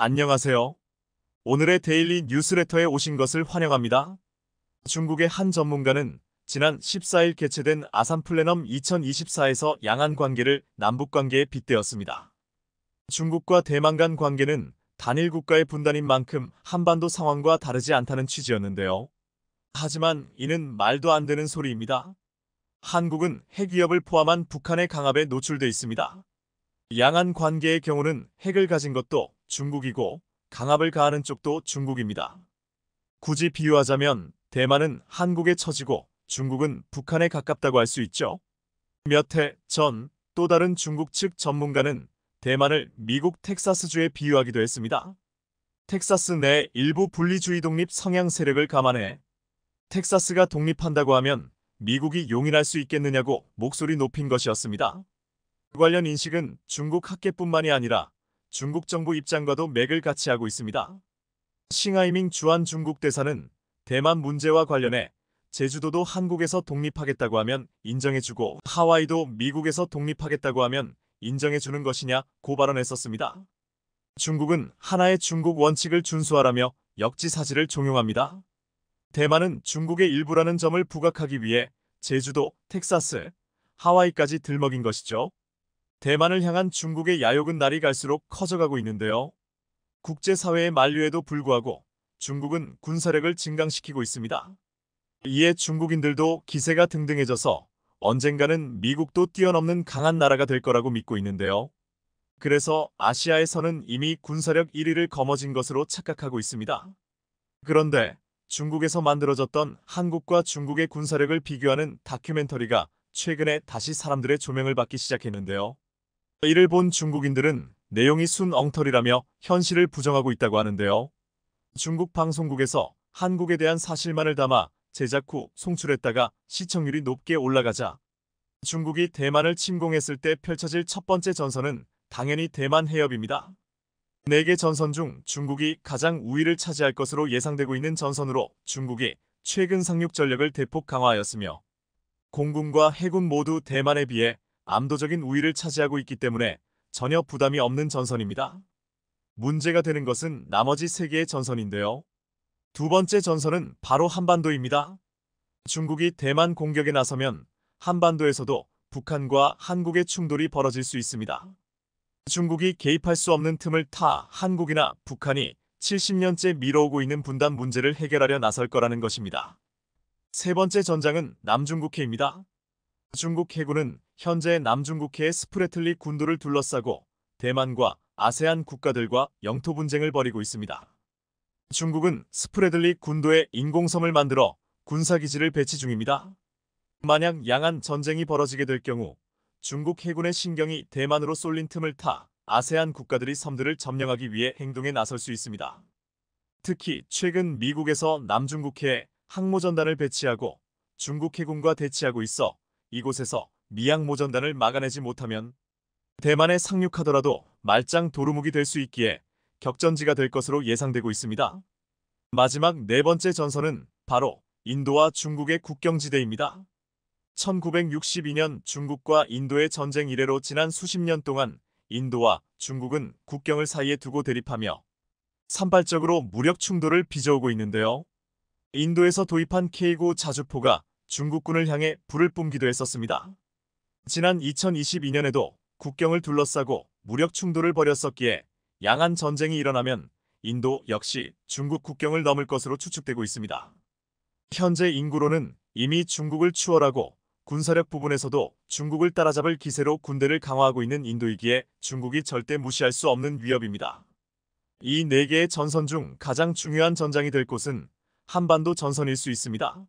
안녕하세요. 오늘의 데일리 뉴스레터에 오신 것을 환영합니다. 중국의 한 전문가는 지난 14일 개최된 아산 플래넘 2024에서 양안 관계를 남북 관계에 빗대었습니다. 중국과 대만 간 관계는 단일 국가의 분단인 만큼 한반도 상황과 다르지 않다는 취지였는데요. 하지만 이는 말도 안 되는 소리입니다. 한국은 핵위협을 포함한 북한의 강압에 노출돼 있습니다. 양안 관계의 경우는 핵을 가진 것도 중국이고 강압을 가하는 쪽도 중국입니다. 굳이 비유하자면 대만은 한국에 처지고 중국은 북한에 가깝다고 할 수 있죠. 몇 해 전 또 다른 중국 측 전문가는 대만을 미국 텍사스주에 비유하기도 했습니다. 텍사스 내 일부 분리주의 독립 성향 세력을 감안해 텍사스가 독립한다고 하면 미국이 용인할 수 있겠느냐고 목소리 높인 것이었습니다. 관련 인식은 중국 학계뿐만이 아니라 중국 정부 입장과도 맥을 같이 하고 있습니다. 싱하이밍 주한 중국 대사는 대만 문제와 관련해 제주도도 한국에서 독립하겠다고 하면 인정해주고 하와이도 미국에서 독립하겠다고 하면 인정해주는 것이냐고 발언했었습니다. 중국은 하나의 중국 원칙을 준수하라며 역지사지를 종용합니다. 대만은 중국의 일부라는 점을 부각하기 위해 제주도, 텍사스, 하와이까지 들먹인 것이죠. 대만을 향한 중국의 야욕은 날이 갈수록 커져가고 있는데요. 국제사회의 만류에도 불구하고 중국은 군사력을 증강시키고 있습니다. 이에 중국인들도 기세가 등등해져서 언젠가는 미국도 뛰어넘는 강한 나라가 될 거라고 믿고 있는데요. 그래서 아시아에서는 이미 군사력 1위를 거머쥔 것으로 착각하고 있습니다. 그런데 중국에서 만들어졌던 한국과 중국의 군사력을 비교하는 다큐멘터리가 최근에 다시 사람들의 조명을 받기 시작했는데요. 이를 본 중국인들은 내용이 순 엉터리라며 현실을 부정하고 있다고 하는데요. 중국 방송국에서 한국에 대한 사실만을 담아 제작 후 송출했다가 시청률이 높게 올라가자 중국이 대만을 침공했을 때 펼쳐질 첫 번째 전선은 당연히 대만 해협입니다. 4개 전선 중 중국이 가장 우위를 차지할 것으로 예상되고 있는 전선으로 중국이 최근 상륙 전력을 대폭 강화하였으며 공군과 해군 모두 대만에 비해 압도적인 우위를 차지하고 있기 때문에 전혀 부담이 없는 전선입니다. 문제가 되는 것은 나머지 3개의 전선인데요. 두 번째 전선은 바로 한반도입니다. 중국이 대만 공격에 나서면 한반도에서도 북한과 한국의 충돌이 벌어질 수 있습니다. 중국이 개입할 수 없는 틈을 타 한국이나 북한이 70년째 미뤄오고 있는 분단 문제를 해결하려 나설 거라는 것입니다. 세 번째 전장은 남중국해입니다. 중국 해군은 현재 남중국해의 스프레틀리 군도를 둘러싸고 대만과 아세안 국가들과 영토 분쟁을 벌이고 있습니다. 중국은 스프레틀리 군도에 인공섬을 만들어 군사기지를 배치 중입니다. 만약 양안 전쟁이 벌어지게 될 경우 중국 해군의 신경이 대만으로 쏠린 틈을 타 아세안 국가들이 섬들을 점령하기 위해 행동에 나설 수 있습니다. 특히 최근 미국에서 남중국해에 항모전단을 배치하고 중국 해군과 대치하고 있어 이곳에서 미항모전단을 막아내지 못하면 대만에 상륙하더라도 말짱 도루묵이 될 수 있기에 격전지가 될 것으로 예상되고 있습니다. 마지막 4번째 전선은 바로 인도와 중국의 국경지대입니다. 1962년 중국과 인도의 전쟁 이래로 지난 수십 년 동안 인도와 중국은 국경을 사이에 두고 대립하며 산발적으로 무력 충돌을 빚어오고 있는데요. 인도에서 도입한 K9 자주포가 중국군을 향해 불을 뿜기도 했었습니다. 지난 2022년에도 국경을 둘러싸고 무력 충돌을 벌였었기에 양안 전쟁이 일어나면 인도 역시 중국 국경을 넘을 것으로 추측되고 있습니다. 현재 인구로는 이미 중국을 추월하고 군사력 부분에서도 중국을 따라잡을 기세로 군대를 강화하고 있는 인도이기에 중국이 절대 무시할 수 없는 위협입니다. 이 4개의 전선 중 가장 중요한 전장이 될 곳은 한반도 전선일 수 있습니다.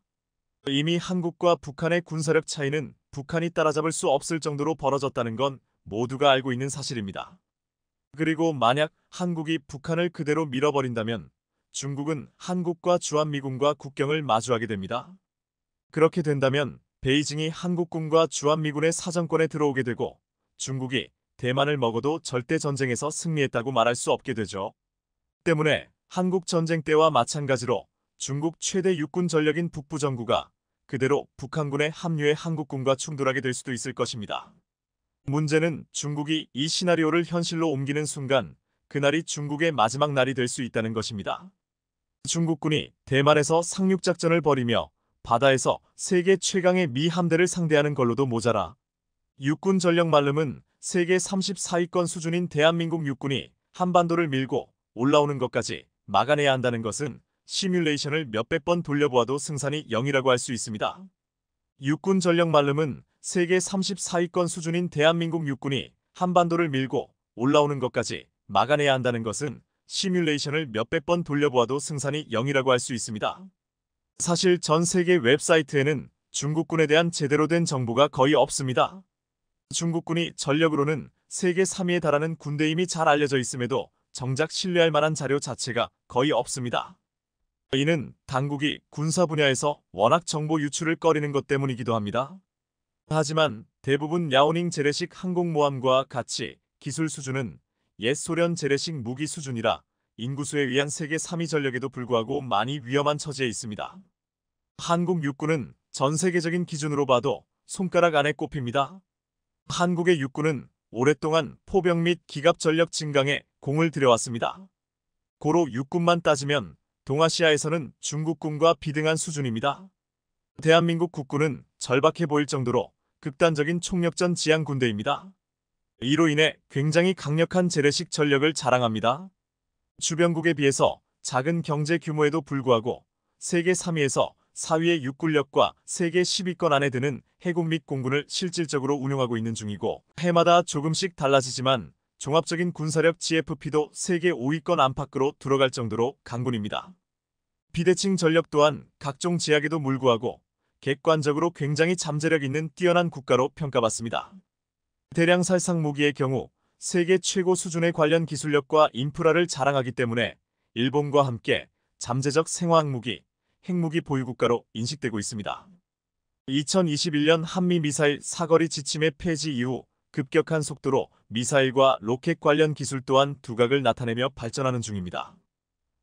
이미 한국과 북한의 군사력 차이는 북한이 따라잡을 수 없을 정도로 벌어졌다는 건 모두가 알고 있는 사실입니다. 그리고 만약 한국이 북한을 그대로 밀어버린다면 중국은 한국과 주한미군과 국경을 마주하게 됩니다. 그렇게 된다면 베이징이 한국군과 주한미군의 사정권에 들어오게 되고 중국이 대만을 먹어도 절대 전쟁에서 승리했다고 말할 수 없게 되죠. 때문에 한국 전쟁 때와 마찬가지로 중국 최대 육군 전력인 북부정구가 그대로 북한군에 합류해 한국군과 충돌하게 될 수도 있을 것입니다. 문제는 중국이 이 시나리오를 현실로 옮기는 순간 그날이 중국의 마지막 날이 될 수 있다는 것입니다. 중국군이 대만에서 상륙작전을 벌이며 바다에서 세계 최강의 미 함대를 상대하는 걸로도 모자라 육군 전력 만름은 세계 34위권 수준인 대한민국 육군이 한반도를 밀고 올라오는 것까지 막아내야 한다는 것은 시뮬레이션을 몇백 번 돌려보아도 승산이 0이라고 할 수 있습니다. 육군 전력 만름은 세계 34위권 수준인 대한민국 육군이 한반도를 밀고 올라오는 것까지 막아내야 한다는 것은 시뮬레이션을 몇백 번 돌려보아도 승산이 0이라고 할 수 있습니다. 사실 전 세계 웹사이트에는 중국군에 대한 제대로 된 정보가 거의 없습니다. 중국군이 전력으로는 세계 3위에 달하는 군대임이 잘 알려져 있음에도 정작 신뢰할 만한 자료 자체가 거의 없습니다. 이는 당국이 군사 분야에서 워낙 정보 유출을 꺼리는 것 때문이기도 합니다. 하지만 대부분 야오닝 재래식 항공모함과 같이 기술 수준은 옛 소련 재래식 무기 수준이라 인구수에 의한 세계 3위 전력에도 불구하고 많이 위험한 처지에 있습니다. 한국 육군은 전 세계적인 기준으로 봐도 손가락 안에 꼽힙니다. 한국의 육군은 오랫동안 포병 및 기갑 전력 증강에 공을 들여왔습니다. 고로 육군만 따지면 동아시아에서는 중국군과 비등한 수준입니다. 대한민국 국군은 절박해 보일 정도로 극단적인 총력전 지향 군대입니다. 이로 인해 굉장히 강력한 재래식 전력을 자랑합니다. 주변국에 비해서 작은 경제 규모에도 불구하고 세계 3위에서 4위의 육군력과 세계 10위권 안에 드는 해군 및 공군을 실질적으로 운용하고 있는 중이고 해마다 조금씩 달라지지만 종합적인 군사력 GFP도 세계 5위권 안팎으로 들어갈 정도로 강군입니다. 비대칭 전력 또한 각종 제약에도 물구하고 객관적으로 굉장히 잠재력 있는 뛰어난 국가로 평가받습니다. 대량 살상 무기의 경우 세계 최고 수준의 관련 기술력과 인프라를 자랑하기 때문에 일본과 함께 잠재적 생화학 무기, 핵무기 보유국가로 인식되고 있습니다. 2021년 한미 미사일 사거리 지침의 폐지 이후 급격한 속도로 미사일과 로켓 관련 기술 또한 두각을 나타내며 발전하는 중입니다.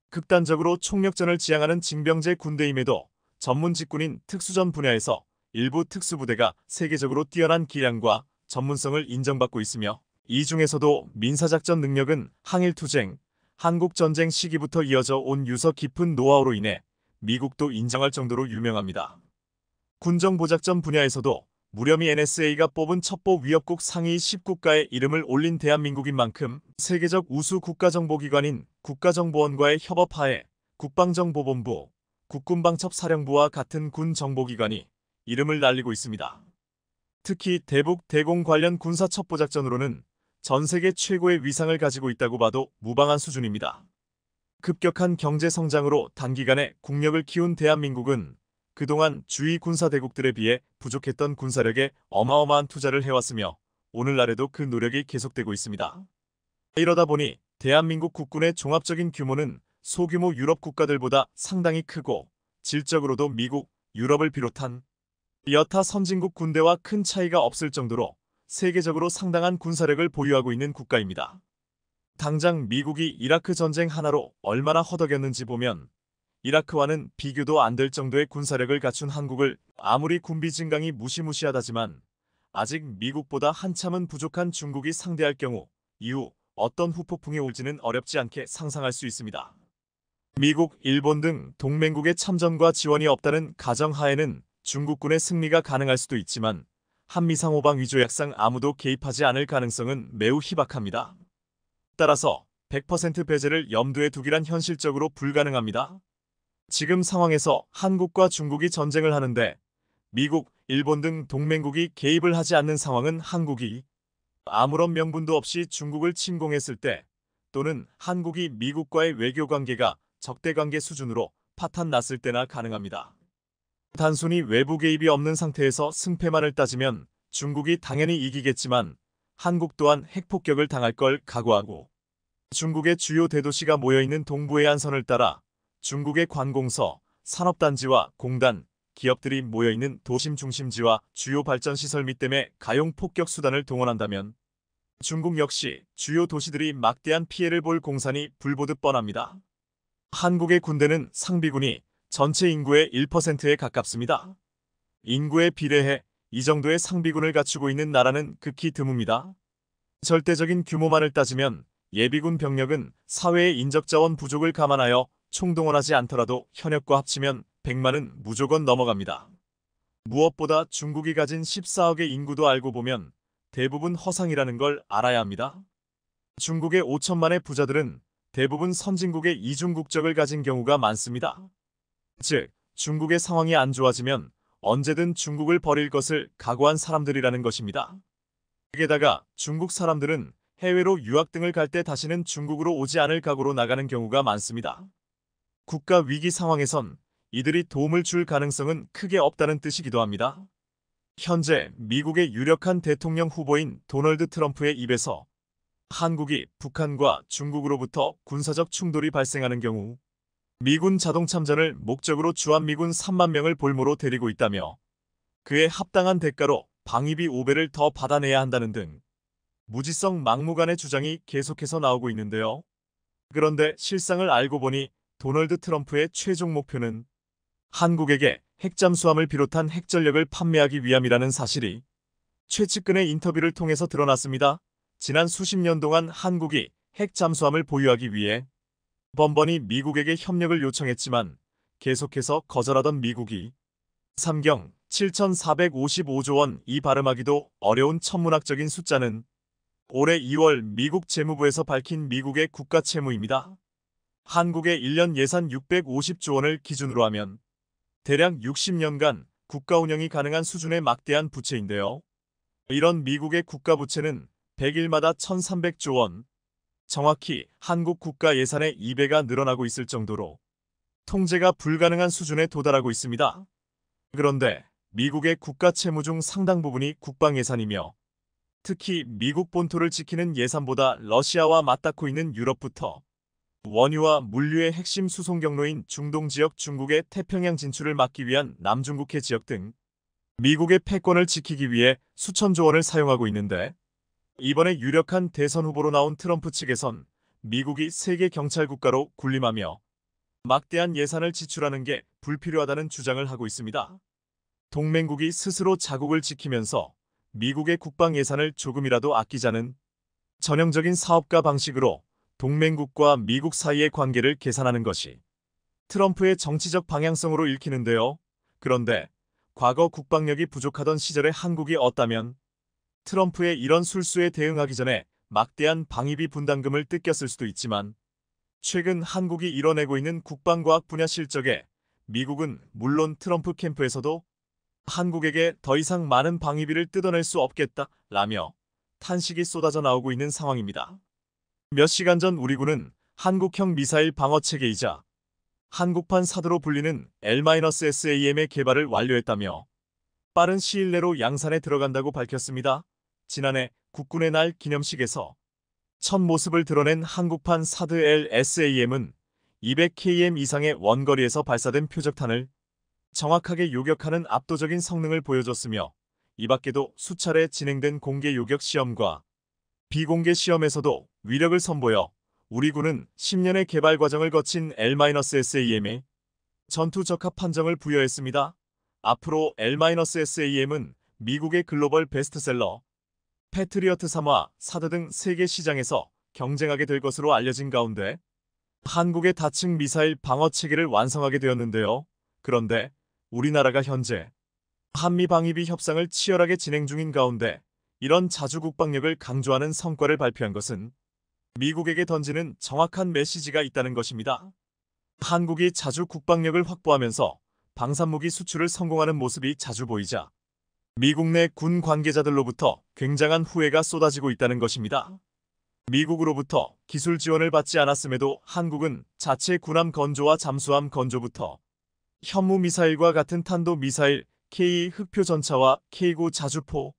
극단적으로 총력전을 지향하는 징병제 군대임에도 전문 직군인 특수전 분야에서 일부 특수부대가 세계적으로 뛰어난 기량과 전문성을 인정받고 있으며 이 중에서도 민사작전 능력은 항일투쟁, 한국전쟁 시기부터 이어져 온 유서 깊은 노하우로 인해 미국도 인정할 정도로 유명합니다. 군정보작전 분야에서도 무렴히 NSA가 뽑은 첩보 위협국 상위 10국가에 이름을 올린 대한민국인 만큼 세계적 우수 국가정보기관인 국가정보원과의 협업하에 국방정보본부, 국군방첩사령부와 같은 군정보기관이 이름을 날리고 있습니다. 특히 대북 대공 관련 군사첩보작전으로는 전 세계 최고의 위상을 가지고 있다고 봐도 무방한 수준입니다. 급격한 경제 성장으로 단기간에 국력을 키운 대한민국은 그동안 주위 군사대국들에 비해 부족했던 군사력에 어마어마한 투자를 해왔으며 오늘날에도 그 노력이 계속되고 있습니다. 이러다 보니 대한민국 국군의 종합적인 규모는 소규모 유럽 국가들보다 상당히 크고 질적으로도 미국, 유럽을 비롯한 여타 선진국 군대와 큰 차이가 없을 정도로 세계적으로 상당한 군사력을 보유하고 있는 국가입니다. 당장 미국이 이라크 전쟁 하나로 얼마나 허덕였는지 보면 이라크와는 비교도 안 될 정도의 군사력을 갖춘 한국을 아무리 군비 증강이 무시무시하다지만 아직 미국보다 한참은 부족한 중국이 상대할 경우 이후 어떤 후폭풍이 올지는 어렵지 않게 상상할 수 있습니다. 미국, 일본 등 동맹국의 참전과 지원이 없다는 가정하에는 중국군의 승리가 가능할 수도 있지만 한미상호방 위조약상 아무도 개입하지 않을 가능성은 매우 희박합니다. 따라서 100% 배제를 염두에 두기란 현실적으로 불가능합니다. 지금 상황에서 한국과 중국이 전쟁을 하는데 미국, 일본 등 동맹국이 개입을 하지 않는 상황은 한국이 아무런 명분도 없이 중국을 침공했을 때 또는 한국이 미국과의 외교관계가 적대관계 수준으로 파탄 났을 때나 가능합니다. 단순히 외부 개입이 없는 상태에서 승패만을 따지면 중국이 당연히 이기겠지만 한국 또한 핵폭격을 당할 걸 각오하고 중국의 주요 대도시가 모여있는 동부해안선을 따라 중국의 관공서, 산업단지와 공단, 기업들이 모여있는 도심 중심지와 주요 발전시설 및 댐에 가용 폭격 수단을 동원한다면 중국 역시 주요 도시들이 막대한 피해를 볼 공산이 불보듯 뻔합니다. 한국의 군대는 상비군이 전체 인구의 1%에 가깝습니다. 인구에 비례해 이 정도의 상비군을 갖추고 있는 나라는 극히 드뭅니다. 절대적인 규모만을 따지면 예비군 병력은 사회의 인적자원 부족을 감안하여 총동원하지 않더라도 현역과 합치면 100만은 무조건 넘어갑니다. 무엇보다 중국이 가진 14억의 인구도 알고 보면 대부분 허상이라는 걸 알아야 합니다. 중국의 5천만의 부자들은 대부분 선진국의 이중 국적을 가진 경우가 많습니다. 즉, 중국의 상황이 안 좋아지면 언제든 중국을 버릴 것을 각오한 사람들이라는 것입니다. 게다가 중국 사람들은 해외로 유학 등을 갈 때 다시는 중국으로 오지 않을 각오로 나가는 경우가 많습니다. 국가 위기 상황에선 이들이 도움을 줄 가능성은 크게 없다는 뜻이기도 합니다. 현재 미국의 유력한 대통령 후보인 도널드 트럼프의 입에서 한국이 북한과 중국으로부터 군사적 충돌이 발생하는 경우 미군 자동참전을 목적으로 주한미군 3만 명을 볼모로 데리고 있다며 그에 합당한 대가로 방위비 5배를 더 받아내야 한다는 등 무지성 막무가내 주장이 계속해서 나오고 있는데요. 그런데 실상을 알고 보니 도널드 트럼프의 최종 목표는 한국에게 핵잠수함을 비롯한 핵전력을 판매하기 위함이라는 사실이 최측근의 인터뷰를 통해서 드러났습니다. 지난 수십 년 동안 한국이 핵잠수함을 보유하기 위해 번번이 미국에게 협력을 요청했지만 계속해서 거절하던 미국이 삼경 7,455조 원 이 발음하기도 어려운 천문학적인 숫자는 올해 2월 미국 재무부에서 밝힌 미국의 국가 채무입니다. 한국의 1년 예산 650조 원을 기준으로 하면 대략 60년간 국가 운영이 가능한 수준의 막대한 부채인데요. 이런 미국의 국가 부채는 100일마다 1,300조 원, 정확히 한국 국가 예산의 2배가 늘어나고 있을 정도로 통제가 불가능한 수준에 도달하고 있습니다. 그런데 미국의 국가 채무 중 상당 부분이 국방 예산이며 특히 미국 본토를 지키는 예산보다 러시아와 맞닿고 있는 유럽부터 원유와 물류의 핵심 수송 경로인 중동 지역 중국의 태평양 진출을 막기 위한 남중국해 지역 등 미국의 패권을 지키기 위해 수천조 원을 사용하고 있는데 이번에 유력한 대선 후보로 나온 트럼프 측에선 미국이 세계 경찰 국가로 군림하며 막대한 예산을 지출하는 게 불필요하다는 주장을 하고 있습니다. 동맹국이 스스로 자국을 지키면서 미국의 국방 예산을 조금이라도 아끼자는 전형적인 사업가 방식으로 동맹국과 미국 사이의 관계를 계산하는 것이 트럼프의 정치적 방향성으로 읽히는데요. 그런데 과거 국방력이 부족하던 시절의 한국이 어따면 트럼프의 이런 술수에 대응하기 전에 막대한 방위비 분담금을 뜯겼을 수도 있지만 최근 한국이 이뤄내고 있는 국방과학 분야 실적에 미국은 물론 트럼프 캠프에서도 한국에게 더 이상 많은 방위비를 뜯어낼 수 없겠다라며 탄식이 쏟아져 나오고 있는 상황입니다. 몇 시간 전 우리 군은 한국형 미사일 방어체계이자 한국판 사드로 불리는 L-SAM의 개발을 완료했다며 빠른 시일 내로 양산에 들어간다고 밝혔습니다. 지난해 국군의 날 기념식에서 첫 모습을 드러낸 한국판 사드 L-SAM은 200km 이상의 원거리에서 발사된 표적탄을 정확하게 요격하는 압도적인 성능을 보여줬으며 이 밖에도 수차례 진행된 공개 요격 시험과 비공개 시험에서도 위력을 선보여 우리 군은 10년의 개발 과정을 거친 L-SAM에 전투 적합 판정을 부여했습니다. 앞으로 L-SAM은 미국의 글로벌 베스트셀러, 패트리어트 3화, 사드 등 세계 시장에서 경쟁하게 될 것으로 알려진 가운데 한국의 다층 미사일 방어 체계를 완성하게 되었는데요. 그런데 우리나라가 현재 한미 방위비 협상을 치열하게 진행 중인 가운데 이런 자주 국방력을 강조하는 성과를 발표한 것은 미국에게 던지는 정확한 메시지가 있다는 것입니다. 한국이 자주 국방력을 확보하면서 방산무기 수출을 성공하는 모습이 자주 보이자 미국 내 군 관계자들로부터 굉장한 후회가 쏟아지고 있다는 것입니다. 미국으로부터 기술 지원을 받지 않았음에도 한국은 자체 군함 건조와 잠수함 건조부터 현무 미사일과 같은 탄도 미사일 K 흑표 전차와 K9 자주포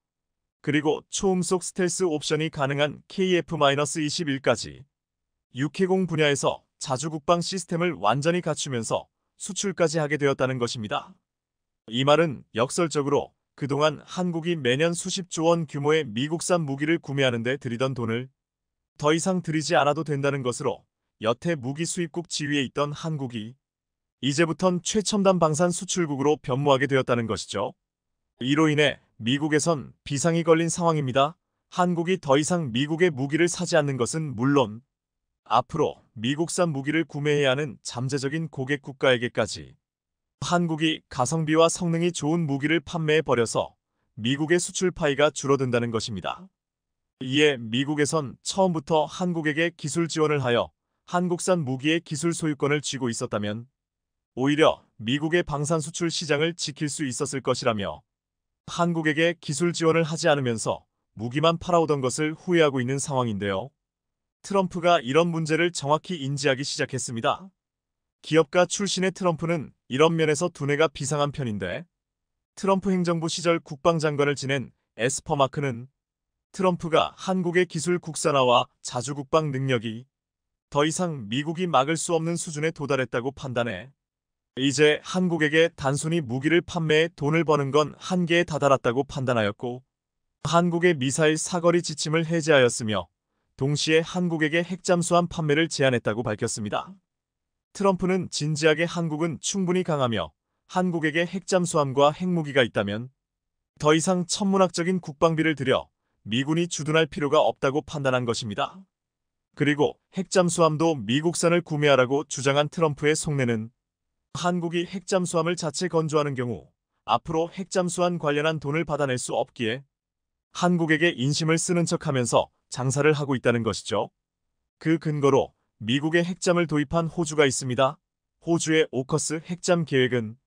그리고 초음속 스텔스 옵션이 가능한 KF-21까지 육해공 분야에서 자주국방 시스템을 완전히 갖추면서 수출까지 하게 되었다는 것입니다. 이 말은 역설적으로 그동안 한국이 매년 수십조 원 규모의 미국산 무기를 구매하는 데 들이던 돈을 더 이상 들이지 않아도 된다는 것으로 여태 무기 수입국 지위에 있던 한국이 이제부턴 최첨단 방산 수출국으로 변모하게 되었다는 것이죠. 이로 인해 미국에선 비상이 걸린 상황입니다. 한국이 더 이상 미국의 무기를 사지 않는 것은 물론 앞으로 미국산 무기를 구매해야 하는 잠재적인 고객 국가에게까지 한국이 가성비와 성능이 좋은 무기를 판매해버려서 미국의 수출 파이가 줄어든다는 것입니다. 이에 미국에선 처음부터 한국에게 기술 지원을 하여 한국산 무기의 기술 소유권을 쥐고 있었다면 오히려 미국의 방산 수출 시장을 지킬 수 있었을 것이라며 한국에게 기술 지원을 하지 않으면서 무기만 팔아오던 것을 후회하고 있는 상황인데요. 트럼프가 이런 문제를 정확히 인지하기 시작했습니다. 기업가 출신의 트럼프는 이런 면에서 두뇌가 비상한 편인데 트럼프 행정부 시절 국방장관을 지낸 에스퍼 마크는 트럼프가 한국의 기술 국산화와 자주 국방 능력이 더 이상 미국이 막을 수 없는 수준에 도달했다고 판단해 이제 한국에게 단순히 무기를 판매해 돈을 버는 건 한계에 다다랐다고 판단하였고 한국의 미사일 사거리 지침을 해제하였으며 동시에 한국에게 핵잠수함 판매를 제한했다고 밝혔습니다. 트럼프는 진지하게 한국은 충분히 강하며 한국에게 핵잠수함과 핵무기가 있다면 더 이상 천문학적인 국방비를 들여 미군이 주둔할 필요가 없다고 판단한 것입니다. 그리고 핵잠수함도 미국산을 구매하라고 주장한 트럼프의 속내는 한국이 핵잠수함을 자체 건조하는 경우 앞으로 핵잠수함 관련한 돈을 받아낼 수 없기에 한국에게 인심을 쓰는 척하면서 장사를 하고 있다는 것이죠. 그 근거로 미국에 핵잠을 도입한 호주가 있습니다. 호주의 오커스 핵잠 계획은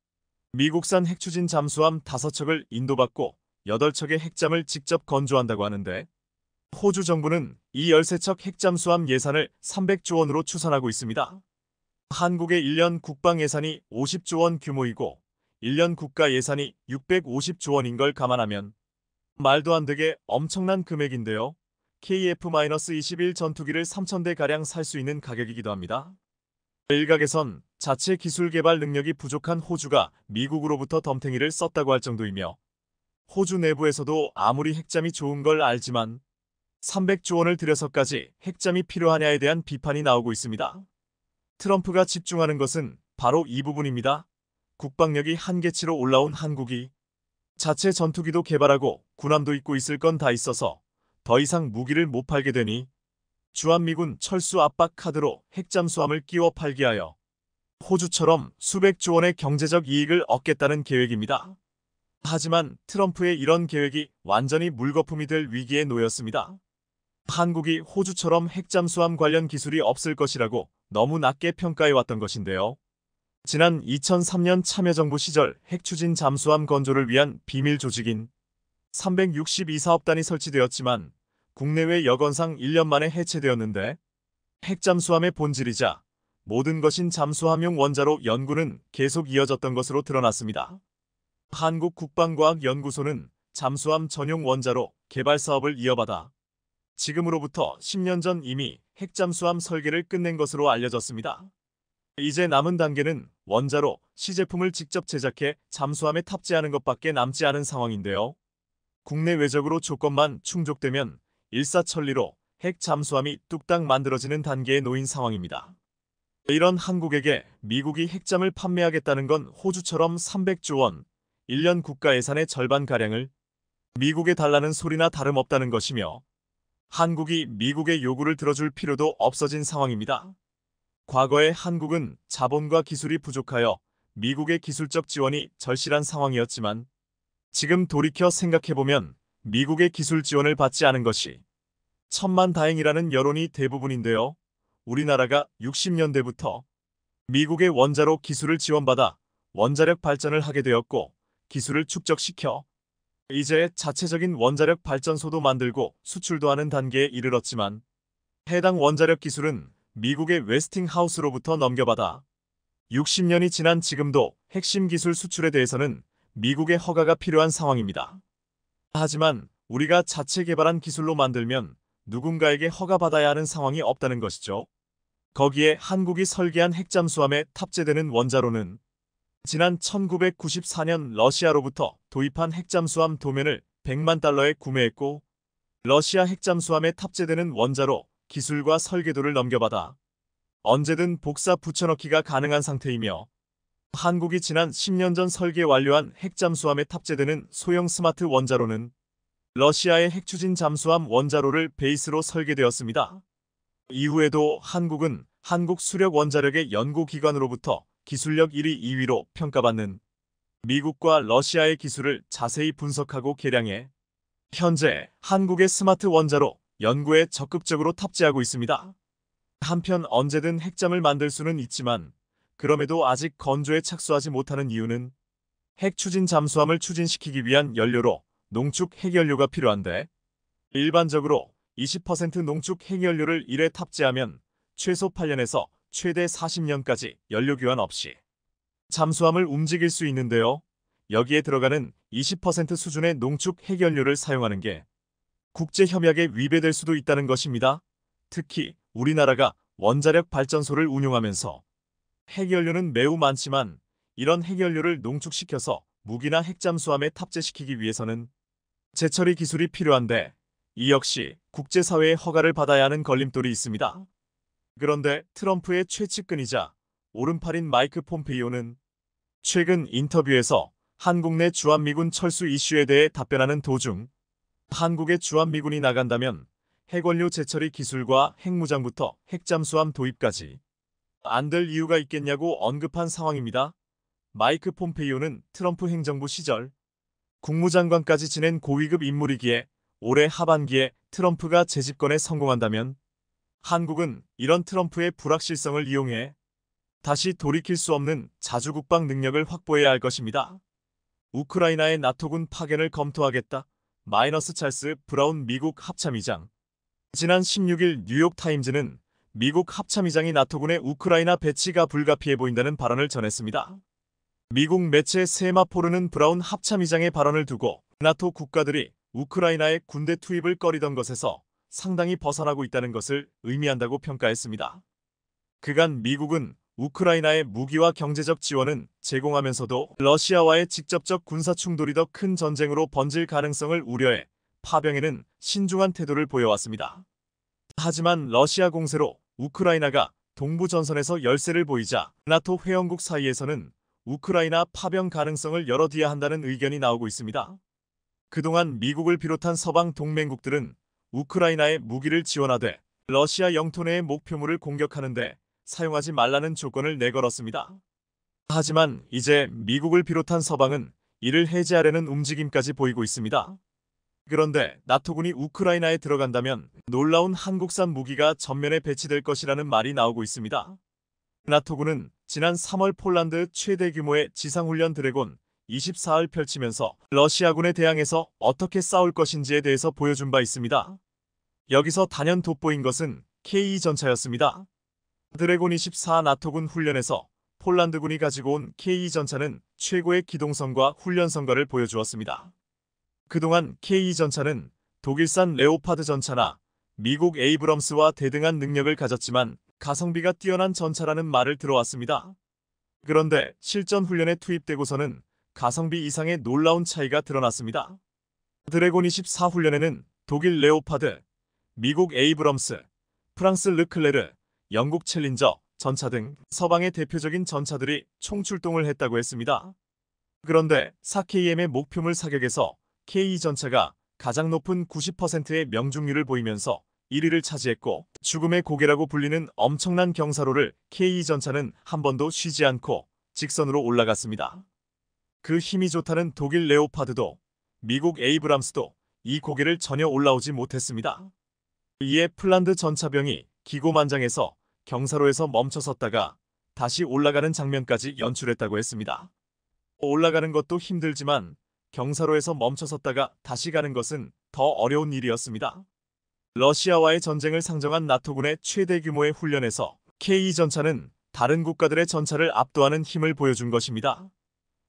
미국산 핵추진 잠수함 5척을 인도받고 8척의 핵잠을 직접 건조한다고 하는데 호주 정부는 이 13척 핵잠수함 예산을 300조 원으로 추산하고 있습니다. 한국의 1년 국방 예산이 50조 원 규모이고 1년 국가 예산이 650조 원인 걸 감안하면 말도 안 되게 엄청난 금액인데요. KF-21 전투기를 3,000대가량 살 수 있는 가격이기도 합니다. 일각에선 자체 기술 개발 능력이 부족한 호주가 미국으로부터 덤탱이를 썼다고 할 정도이며 호주 내부에서도 아무리 핵잠이 좋은 걸 알지만 300조 원을 들여서까지 핵잠이 필요하냐에 대한 비판이 나오고 있습니다. 트럼프가 집중하는 것은 바로 이 부분입니다. 국방력이 한계치로 올라온 한국이 자체 전투기도 개발하고 군함도 입고 있을 건 다 있어서 더 이상 무기를 못 팔게 되니 주한미군 철수 압박 카드로 핵잠수함을 끼워 팔게 하여 호주처럼 수백조 원의 경제적 이익을 얻겠다는 계획입니다. 하지만 트럼프의 이런 계획이 완전히 물거품이 될 위기에 놓였습니다. 한국이 호주처럼 핵잠수함 관련 기술이 없을 것이라고 너무 낮게 평가해왔던 것인데요. 지난 2003년 참여정부 시절 핵추진 잠수함 건조를 위한 비밀 조직인 362사업단이 설치되었지만 국내외 여건상 1년 만에 해체되었는데 핵잠수함의 본질이자 모든 것인 잠수함용 원자로 연구는 계속 이어졌던 것으로 드러났습니다. 한국국방과학연구소는 잠수함 전용 원자로 개발 사업을 이어받아 지금으로부터 10년 전 이미 핵잠수함 설계를 끝낸 것으로 알려졌습니다. 이제 남은 단계는 원자로 시제품을 직접 제작해 잠수함에 탑재하는 것밖에 남지 않은 상황인데요. 국내 외적으로 조건만 충족되면 일사천리로 핵 잠수함이 뚝딱 만들어지는 단계에 놓인 상황입니다. 이런 한국에게 미국이 핵잠을 판매하겠다는 건 호주처럼 300조 원, 1년 국가 예산의 절반가량을 미국에 달라는 소리나 다름없다는 것이며 한국이 미국의 요구를 들어줄 필요도 없어진 상황입니다. 과거에 한국은 자본과 기술이 부족하여 미국의 기술적 지원이 절실한 상황이었지만 지금 돌이켜 생각해보면 미국의 기술 지원을 받지 않은 것이 천만다행이라는 여론이 대부분인데요. 우리나라가 60년대부터 미국의 원자로 기술을 지원받아 원자력 발전을 하게 되었고 기술을 축적시켜 이제 자체적인 원자력 발전소도 만들고 수출도 하는 단계에 이르렀지만 해당 원자력 기술은 미국의 웨스팅하우스로부터 넘겨받아 60년이 지난 지금도 핵심 기술 수출에 대해서는 미국의 허가가 필요한 상황입니다. 하지만 우리가 자체 개발한 기술로 만들면 누군가에게 허가받아야 하는 상황이 없다는 것이죠. 거기에 한국이 설계한 핵잠수함에 탑재되는 원자로는 지난 1994년 러시아로부터 도입한 핵잠수함 도면을 100만 달러에 구매했고 러시아 핵잠수함에 탑재되는 원자로 기술과 설계도를 넘겨받아 언제든 복사 붙여넣기가 가능한 상태이며 한국이 지난 10년 전 설계 완료한 핵잠수함에 탑재되는 소형 스마트 원자로는 러시아의 핵추진 잠수함 원자로를 베이스로 설계되었습니다. 이후에도 한국은 한국수력원자력의 연구기관으로부터 기술력 1위, 2위로 평가받는 미국과 러시아의 기술을 자세히 분석하고 개량해 현재 한국의 스마트 원자로 연구에 적극적으로 탑재하고 있습니다. 한편 언제든 핵잠을 만들 수는 있지만 그럼에도 아직 건조에 착수하지 못하는 이유는 핵 추진 잠수함을 추진시키기 위한 연료로 농축 핵연료가 필요한데 일반적으로 20% 농축 핵연료를 1회 탑재하면 최소 8년에서 최대 40년까지 연료 교환 없이 잠수함을 움직일 수 있는데요. 여기에 들어가는 20% 수준의 농축 핵연료를 사용하는 게 국제협약에 위배될 수도 있다는 것입니다. 특히 우리나라가 원자력 발전소를 운용하면서 핵연료는 매우 많지만 이런 핵연료를 농축시켜서 무기나 핵잠수함에 탑재시키기 위해서는 재처리 기술이 필요한데 이 역시 국제사회의 허가를 받아야 하는 걸림돌이 있습니다. 그런데 트럼프의 최측근이자 오른팔인 마이크 폼페이오는 최근 인터뷰에서 한국 내 주한미군 철수 이슈에 대해 답변하는 도중 한국의 주한미군이 나간다면 핵원료 재처리 기술과 핵무장부터 핵잠수함 도입까지 안 될 이유가 있겠냐고 언급한 상황입니다. 마이크 폼페이오는 트럼프 행정부 시절 국무장관까지 지낸 고위급 인물이기에 올해 하반기에 트럼프가 재집권에 성공한다면 한국은 이런 트럼프의 불확실성을 이용해 다시 돌이킬 수 없는 자주국방 능력을 확보해야 할 것입니다. 우크라이나의 나토군 파견을 검토하겠다. 찰스 브라운 미국 합참의장. 지난 16일 뉴욕타임즈는 미국 합참의장이 나토군의 우크라이나 배치가 불가피해 보인다는 발언을 전했습니다. 미국 매체 세마포르는 브라운 합참의장의 발언을 두고 나토 국가들이 우크라이나의 군대 투입을 꺼리던 것에서 상당히 벗어나고 있다는 것을 의미한다고 평가했습니다. 그간 미국은 우크라이나의 무기와 경제적 지원은 제공하면서도 러시아와의 직접적 군사 충돌이 더 큰 전쟁으로 번질 가능성을 우려해 파병에는 신중한 태도를 보여왔습니다. 하지만 러시아 공세로 우크라이나가 동부 전선에서 열세를 보이자 나토 회원국 사이에서는 우크라이나 파병 가능성을 열어둬야 한다는 의견이 나오고 있습니다. 그동안 미국을 비롯한 서방 동맹국들은 우크라이나에 무기를 지원하되 러시아 영토 내의 목표물을 공격하는데 사용하지 말라는 조건을 내걸었습니다. 하지만 이제 미국을 비롯한 서방은 이를 해제하려는 움직임까지 보이고 있습니다. 그런데 나토군이 우크라이나에 들어간다면 놀라운 한국산 무기가 전면에 배치될 것이라는 말이 나오고 있습니다. 나토군은 지난 3월 폴란드 최대 규모의 지상훈련 드래곤 24를 펼치면서 러시아군에 대항해서 어떻게 싸울 것인지에 대해서 보여준 바 있습니다. 여기서 단연 돋보인 것은 K2 전차였습니다. 드래곤 24 나토군 훈련에서 폴란드군이 가지고 온 K2 전차는 최고의 기동성과 훈련 성과를 보여주었습니다. 그동안 K2 전차는 독일산 레오파드 전차나 미국 에이브럼스와 대등한 능력을 가졌지만 가성비가 뛰어난 전차라는 말을 들어왔습니다. 그런데 실전 훈련에 투입되고서는 가성비 이상의 놀라운 차이가 드러났습니다. 드래곤 24 훈련에는 독일 레오파드, 미국 에이브럼스, 프랑스 르클레르, 영국 챌린저 전차 등 서방의 대표적인 전차들이 총출동을 했다고 했습니다. 그런데 4KM의 목표물 사격에서 K2 전차가 가장 높은 90%의 명중률을 보이면서 1위를 차지했고 죽음의 고개라고 불리는 엄청난 경사로를 K2 전차는 한 번도 쉬지 않고 직선으로 올라갔습니다. 그 힘이 좋다는 독일 레오파드도 미국 에이브람스도 이 고개를 전혀 올라오지 못했습니다. 이에 폴란드 전차병이 기고만장해서 경사로에서 멈춰섰다가 다시 올라가는 장면까지 연출했다고 했습니다. 올라가는 것도 힘들지만 경사로에서 멈춰섰다가 다시 가는 것은 더 어려운 일이었습니다. 러시아와의 전쟁을 상정한 나토군의 최대 규모의 훈련에서 K2 전차는 다른 국가들의 전차를 압도하는 힘을 보여준 것입니다.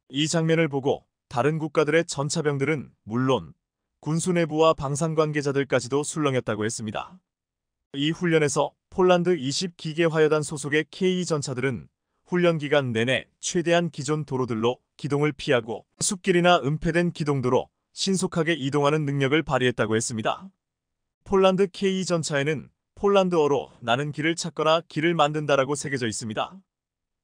이 장면을 보고 다른 국가들의 전차병들은 물론 군수 내부와 방산 관계자들까지도 술렁였다고 했습니다. 이 훈련에서 폴란드 20기계 화여단 소속의 K2 전차들은 훈련 기간 내내 최대한 기존 도로들로 기동을 피하고 숲길이나 은폐된 기동도로 신속하게 이동하는 능력을 발휘했다고 했습니다. 폴란드 K2 전차에는 폴란드어로 나는 길을 찾거나 길을 만든다라고 새겨져 있습니다.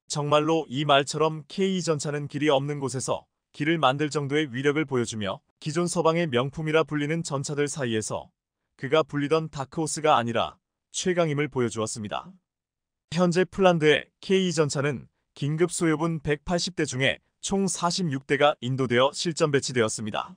정말로 이 말처럼 K2 전차는 길이 없는 곳에서 길을 만들 정도의 위력을 보여주며 기존 서방의 명품이라 불리는 전차들 사이에서 그가 불리던 다크호스가 아니라 최강임을 보여주었습니다. 현재 폴란드의 K 전차는 긴급 소요분 180대 중에 총 46대가 인도되어 실전 배치되었습니다.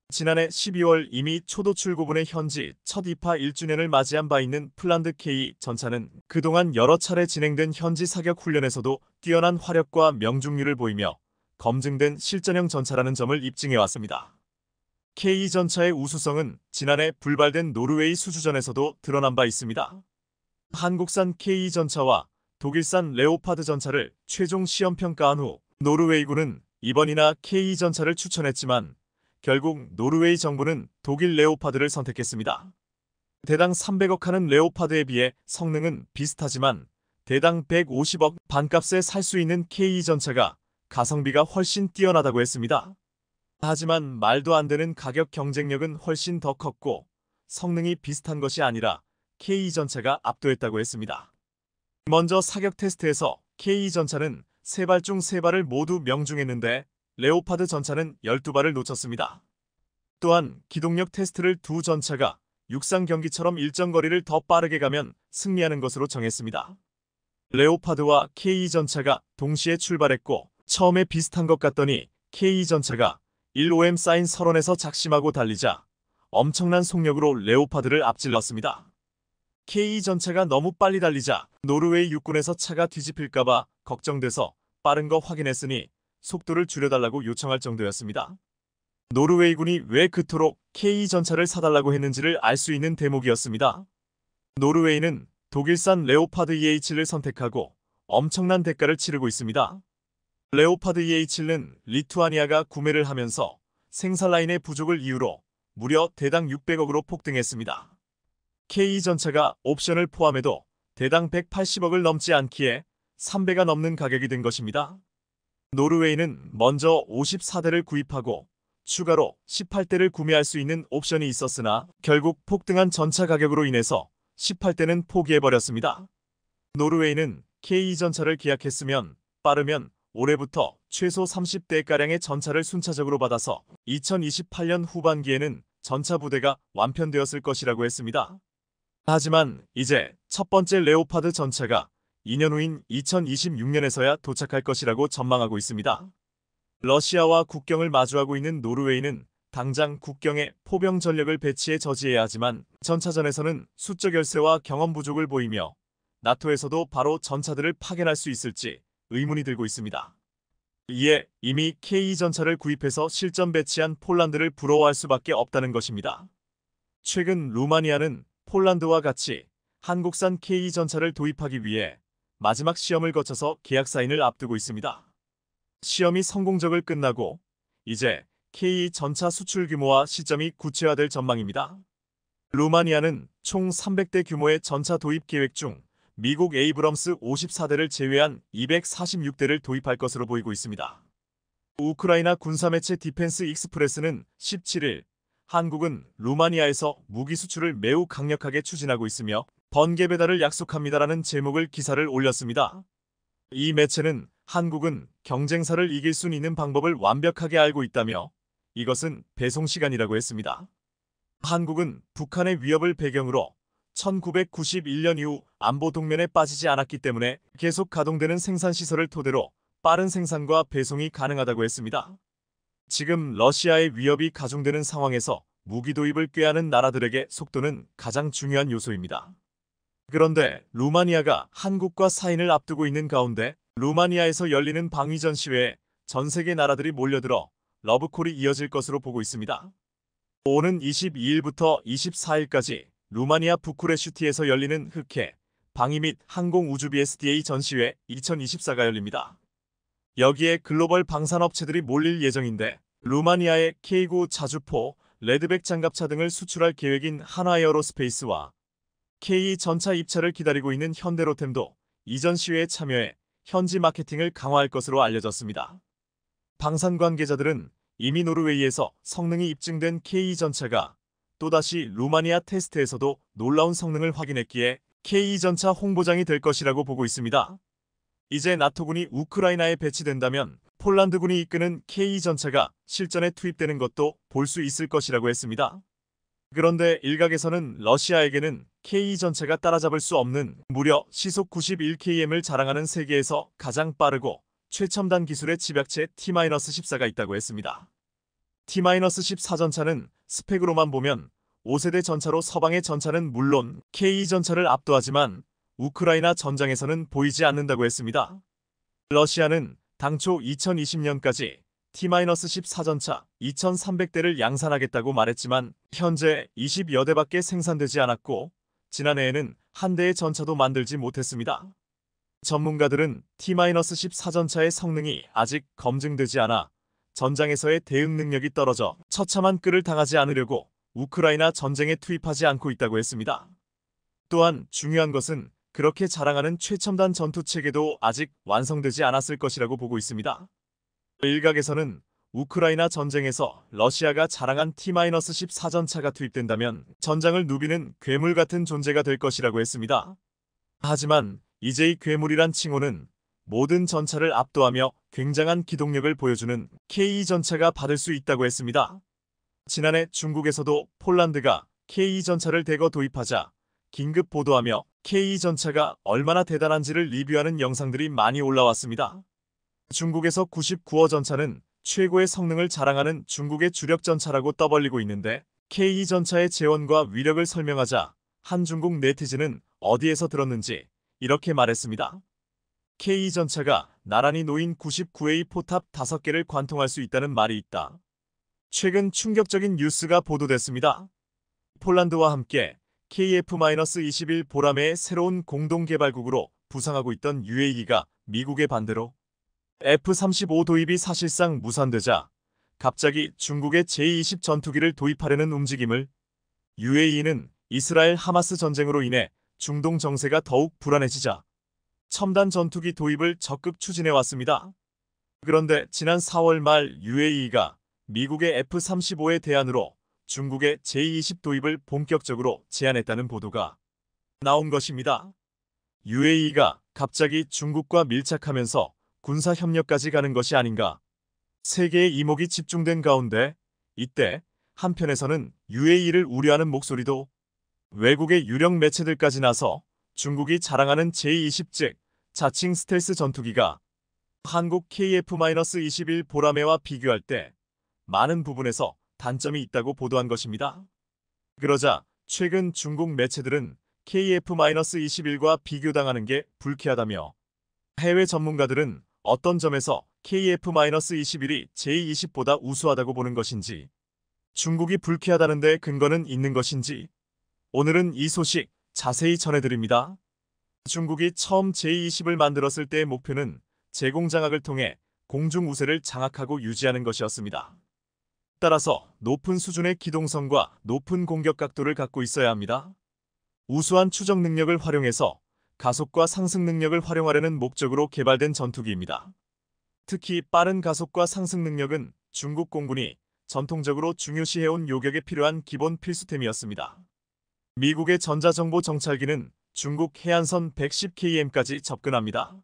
지난해 12월 이미 초도출 고분의 현지 첫 입하 1주년을 맞이한 바 있는 폴란드 K 전차는 그동안 여러 차례 진행된 현지 사격 훈련에서도 뛰어난 화력과 명중률을 보이며 검증된 실전형 전차라는 점을 입증해왔습니다. K 전차의 우수성은 지난해 불발된 노르웨이 수주전에서도 드러난 바 있습니다. 한국산 K 전차와 독일산 레오파드 전차를 최종 시험 평가한 후 노르웨이군은 이번이나 K 전차를 추천했지만 결국 노르웨이 정부는 독일 레오파드를 선택했습니다. 대당 300억 하는 레오파드에 비해 성능은 비슷하지만 대당 150억 반값에 살 수 있는 K 전차가 가성비가 훨씬 뛰어나다고 했습니다. 하지만 말도 안 되는 가격 경쟁력은 훨씬 더 컸고 성능이 비슷한 것이 아니라 K 전차가 압도했다고 했습니다. 먼저 사격 테스트에서 K 전차는 3발 중 3발을 모두 명중했는데 레오파드 전차는 12발을 놓쳤습니다. 또한 기동력 테스트를 두 전차가 육상 경기처럼 일정 거리를 더 빠르게 가면 승리하는 것으로 정했습니다. 레오파드와 K 전차가 동시에 출발했고 처음에 비슷한 것 같더니 K 전차가 1OM 사인 설원에서 작심하고 달리자 엄청난 속력으로 레오파드를 앞질렀습니다. K 전차가 너무 빨리 달리자 노르웨이 육군에서 차가 뒤집힐까봐 걱정돼서 빠른 거 확인했으니 속도를 줄여달라고 요청할 정도였습니다. 노르웨이군이 왜 그토록 K 전차를 사달라고 했는지를 알 수 있는 대목이었습니다. 노르웨이는 독일산 레오파드 EH7을 선택하고 엄청난 대가를 치르고 있습니다. 레오파드 EH7은 리투아니아가 구매를 하면서 생산 라인의 부족을 이유로 무려 대당 600억으로 폭등했습니다. K 전차가 옵션을 포함해도 대당 180억을 넘지 않기에 3배가 넘는 가격이 된 것입니다. 노르웨이는 먼저 54대를 구입하고 추가로 18대를 구매할 수 있는 옵션이 있었으나 결국 폭등한 전차 가격으로 인해서 18대는 포기해버렸습니다. 노르웨이는 K 전차를 계약했으면 빠르면 올해부터 최소 30대가량의 전차를 순차적으로 받아서 2028년 후반기에는 전차 부대가 완편되었을 것이라고 했습니다. 하지만 이제 첫 번째 레오파드 전차가 2년 후인 2026년에서야 도착할 것이라고 전망하고 있습니다. 러시아와 국경을 마주하고 있는 노르웨이는 당장 국경에 포병 전력을 배치해 저지해야 하지만 전차전에서는 수적 열세와 경험 부족을 보이며 나토에서도 바로 전차들을 파견할 수 있을지 의문이 들고 있습니다. 이에 이미 K 전차를 구입해서 실전 배치한 폴란드를 부러워할 수밖에 없다는 것입니다. 최근 루마니아는 폴란드와 같이 한국산 K 전차를 도입하기 위해 마지막 시험을 거쳐서 계약 사인을 앞두고 있습니다. 시험이 성공적을 끝나고 이제 K 전차 수출 규모와 시점이 구체화될 전망입니다. 루마니아는 총 300대 규모의 전차 도입 계획 중 미국 에이브럼스 54대를 제외한 246대를 도입할 것으로 보이고 있습니다. 우크라이나 군사매체 디펜스 익스프레스는 17일 한국은 루마니아에서 무기 수출을 매우 강력하게 추진하고 있으며 번개 배달을 약속합니다라는 제목을 기사를 올렸습니다. 이 매체는 한국은 경쟁사를 이길 수 있는 방법을 완벽하게 알고 있다며 이것은 배송 시간이라고 했습니다. 한국은 북한의 위협을 배경으로 1991년 이후 안보 동면에 빠지지 않았기 때문에 계속 가동되는 생산시설을 토대로 빠른 생산과 배송이 가능하다고 했습니다. 지금 러시아의 위협이 가중되는 상황에서 무기 도입을 꾀하는 나라들에게 속도는 가장 중요한 요소입니다. 그런데 루마니아가 한국과 사인을 앞두고 있는 가운데 루마니아에서 열리는 방위 전시회에 전 세계 나라들이 몰려들어 러브콜이 이어질 것으로 보고 있습니다. 오는 22일부터 24일까지 루마니아 부쿠레슈티에서 열리는 흑해 방위 및 항공우주 BSDA 전시회 2024가 열립니다. 여기에 글로벌 방산업체들이 몰릴 예정인데 루마니아의 K9 자주포, 레드백 장갑차 등을 수출할 계획인 한화에어로스페이스와 K 전차 입찰을 기다리고 있는 현대로템도 이 전시회에 참여해 현지 마케팅을 강화할 것으로 알려졌습니다. 방산 관계자들은 이미 노르웨이에서 성능이 입증된 K 전차가 또다시 루마니아 테스트에서도 놀라운 성능을 확인했기에 K 전차 홍보장이 될 것이라고 보고 있습니다. 이제 나토군이 우크라이나에 배치된다면 폴란드군이 이끄는 K 전차가 실전에 투입되는 것도 볼 수 있을 것이라고 했습니다. 그런데 일각에서는 러시아에게는 K 전차가 따라잡을 수 없는 무려 시속 91km를 자랑하는 세계에서 가장 빠르고 최첨단 기술의 집약체 T-14가 있다고 했습니다. T-14 전차는 스펙으로만 보면 5세대 전차로 서방의 전차는 물론 K 전차를 압도하지만 우크라이나 전장에서는 보이지 않는다고 했습니다. 러시아는 당초 2020년까지 T-14 전차 2,300대를 양산하겠다고 말했지만 현재 20여 대밖에 생산되지 않았고 지난해에는 한 대의 전차도 만들지 못했습니다. 전문가들은 T-14 전차의 성능이 아직 검증되지 않아 전장에서의 대응 능력이 떨어져 처참한 끌을 당하지 않으려고 우크라이나 전쟁에 투입하지 않고 있다고 했습니다. 또한 중요한 것은 그렇게 자랑하는 최첨단 전투체계도 아직 완성되지 않았을 것이라고 보고 있습니다. 일각에서는 우크라이나 전쟁에서 러시아가 자랑한 T-14 전차가 투입된다면 전장을 누비는 괴물 같은 존재가 될 것이라고 했습니다. 하지만 이제 이 괴물이란 칭호는 모든 전차를 압도하며 굉장한 기동력을 보여주는 K 전차가 받을 수 있다고 했습니다. 지난해 중국에서도 폴란드가 K 전차를 대거 도입하자 긴급 보도하며 K 전차가 얼마나 대단한지를 리뷰하는 영상들이 많이 올라왔습니다. 중국에서 99호 전차는 최고의 성능을 자랑하는 중국의 주력 전차라고 떠벌리고 있는데 K 전차의 재원과 위력을 설명하자 한 중국 네티즌은 어디에서 들었는지 이렇게 말했습니다. K 전차가 나란히 놓인 99의 포탑 5개를 관통할 수 있다는 말이 있다. 최근 충격적인 뉴스가 보도됐습니다. 폴란드와 함께 KF-21 보라매의 새로운 공동개발국으로 부상하고 있던 UAE가 미국의 반대로 F-35 도입이 사실상 무산되자 갑자기 중국의 제-20 전투기를 도입하려는 움직임을 UAE는 이스라엘 하마스 전쟁으로 인해 중동 정세가 더욱 불안해지자 첨단 전투기 도입을 적극 추진해왔습니다. 그런데 지난 4월 말 UAE가 미국의 F-35의 대안으로 중국의 제-20 도입을 본격적으로 제안했다는 보도가 나온 것입니다. UAE가 갑자기 중국과 밀착하면서 군사협력까지 가는 것이 아닌가. 세계의 이목이 집중된 가운데 이때 한편에서는 UAE를 우려하는 목소리도 외국의 유력 매체들까지 나서 중국이 자랑하는 제-20 즉 자칭 스텔스 전투기가 한국 KF-21 보라매와 비교할 때 많은 부분에서 단점이 있다고 보도한 것입니다. 그러자 최근 중국 매체들은 KF-21과 비교당하는 게 불쾌하다며 해외 전문가들은 어떤 점에서 KF-21이 제-20보다 우수하다고 보는 것인지 중국이 불쾌하다는데 근거는 있는 것인지 오늘은 이 소식 자세히 전해드립니다. 중국이 처음 제-20을 만들었을 때의 목표는 제공장악을 통해 공중 우세를 장악하고 유지하는 것이었습니다. 따라서 높은 수준의 기동성과 높은 공격 각도를 갖고 있어야 합니다. 우수한 추적 능력을 활용해서 가속과 상승 능력을 활용하려는 목적으로 개발된 전투기입니다. 특히 빠른 가속과 상승 능력은 중국 공군이 전통적으로 중요시해온 요격에 필요한 기본 필수템이었습니다. 미국의 전자정보 정찰기는 중국 해안선 110km까지 접근합니다.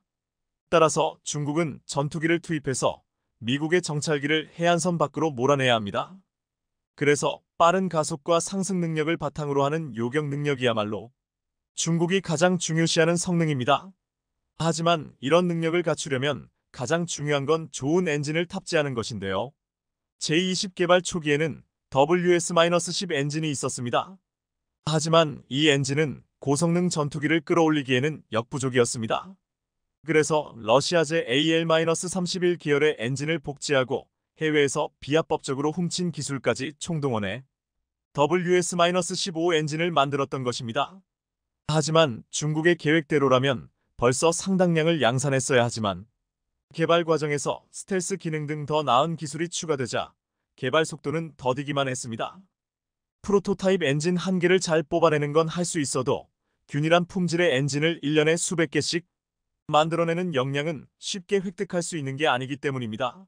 따라서 중국은 전투기를 투입해서 미국의 정찰기를 해안선 밖으로 몰아내야 합니다. 그래서 빠른 가속과 상승 능력을 바탕으로 하는 요격 능력이야말로 중국이 가장 중요시하는 성능입니다. 하지만 이런 능력을 갖추려면 가장 중요한 건 좋은 엔진을 탑재하는 것인데요. 제-20 개발 초기에는 WS-10 엔진이 있었습니다. 하지만 이 엔진은 고성능 전투기를 끌어올리기에는 역부족이었습니다. 그래서 러시아제 AL-31 계열의 엔진을 복제하고 해외에서 비합법적으로 훔친 기술까지 총동원해 WS-15 엔진을 만들었던 것입니다. 하지만 중국의 계획대로라면 벌써 상당량을 양산했어야 하지만 개발 과정에서 스텔스 기능 등 더 나은 기술이 추가되자 개발 속도는 더디기만 했습니다. 프로토타입 엔진 한 개를 잘 뽑아내는 건 할 수 있어도 균일한 품질의 엔진을 1년에 수백 개씩 만들어내는 역량은 쉽게 획득할 수 있는 게 아니기 때문입니다.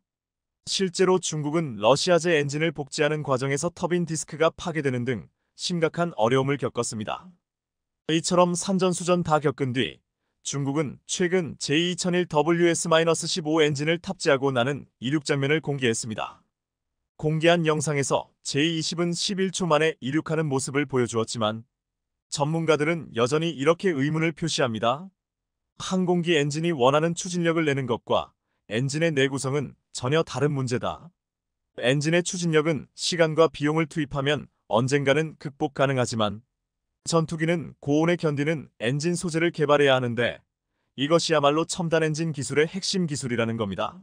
실제로 중국은 러시아제 엔진을 복제하는 과정에서 터빈 디스크가 파괴되는 등 심각한 어려움을 겪었습니다. 이처럼 산전수전 다 겪은 뒤 중국은 최근 J2001WS-15 엔진을 탑재하고 나는 이륙 장면을 공개했습니다. 공개한 영상에서 J20은 11초 만에 이륙하는 모습을 보여주었지만 전문가들은 여전히 이렇게 의문을 표시합니다. 항공기 엔진이 원하는 추진력을 내는 것과 엔진의 내구성은 전혀 다른 문제다. 엔진의 추진력은 시간과 비용을 투입하면 언젠가는 극복 가능하지만 전투기는 고온에 견디는 엔진 소재를 개발해야 하는데 이것이야말로 첨단 엔진 기술의 핵심 기술이라는 겁니다.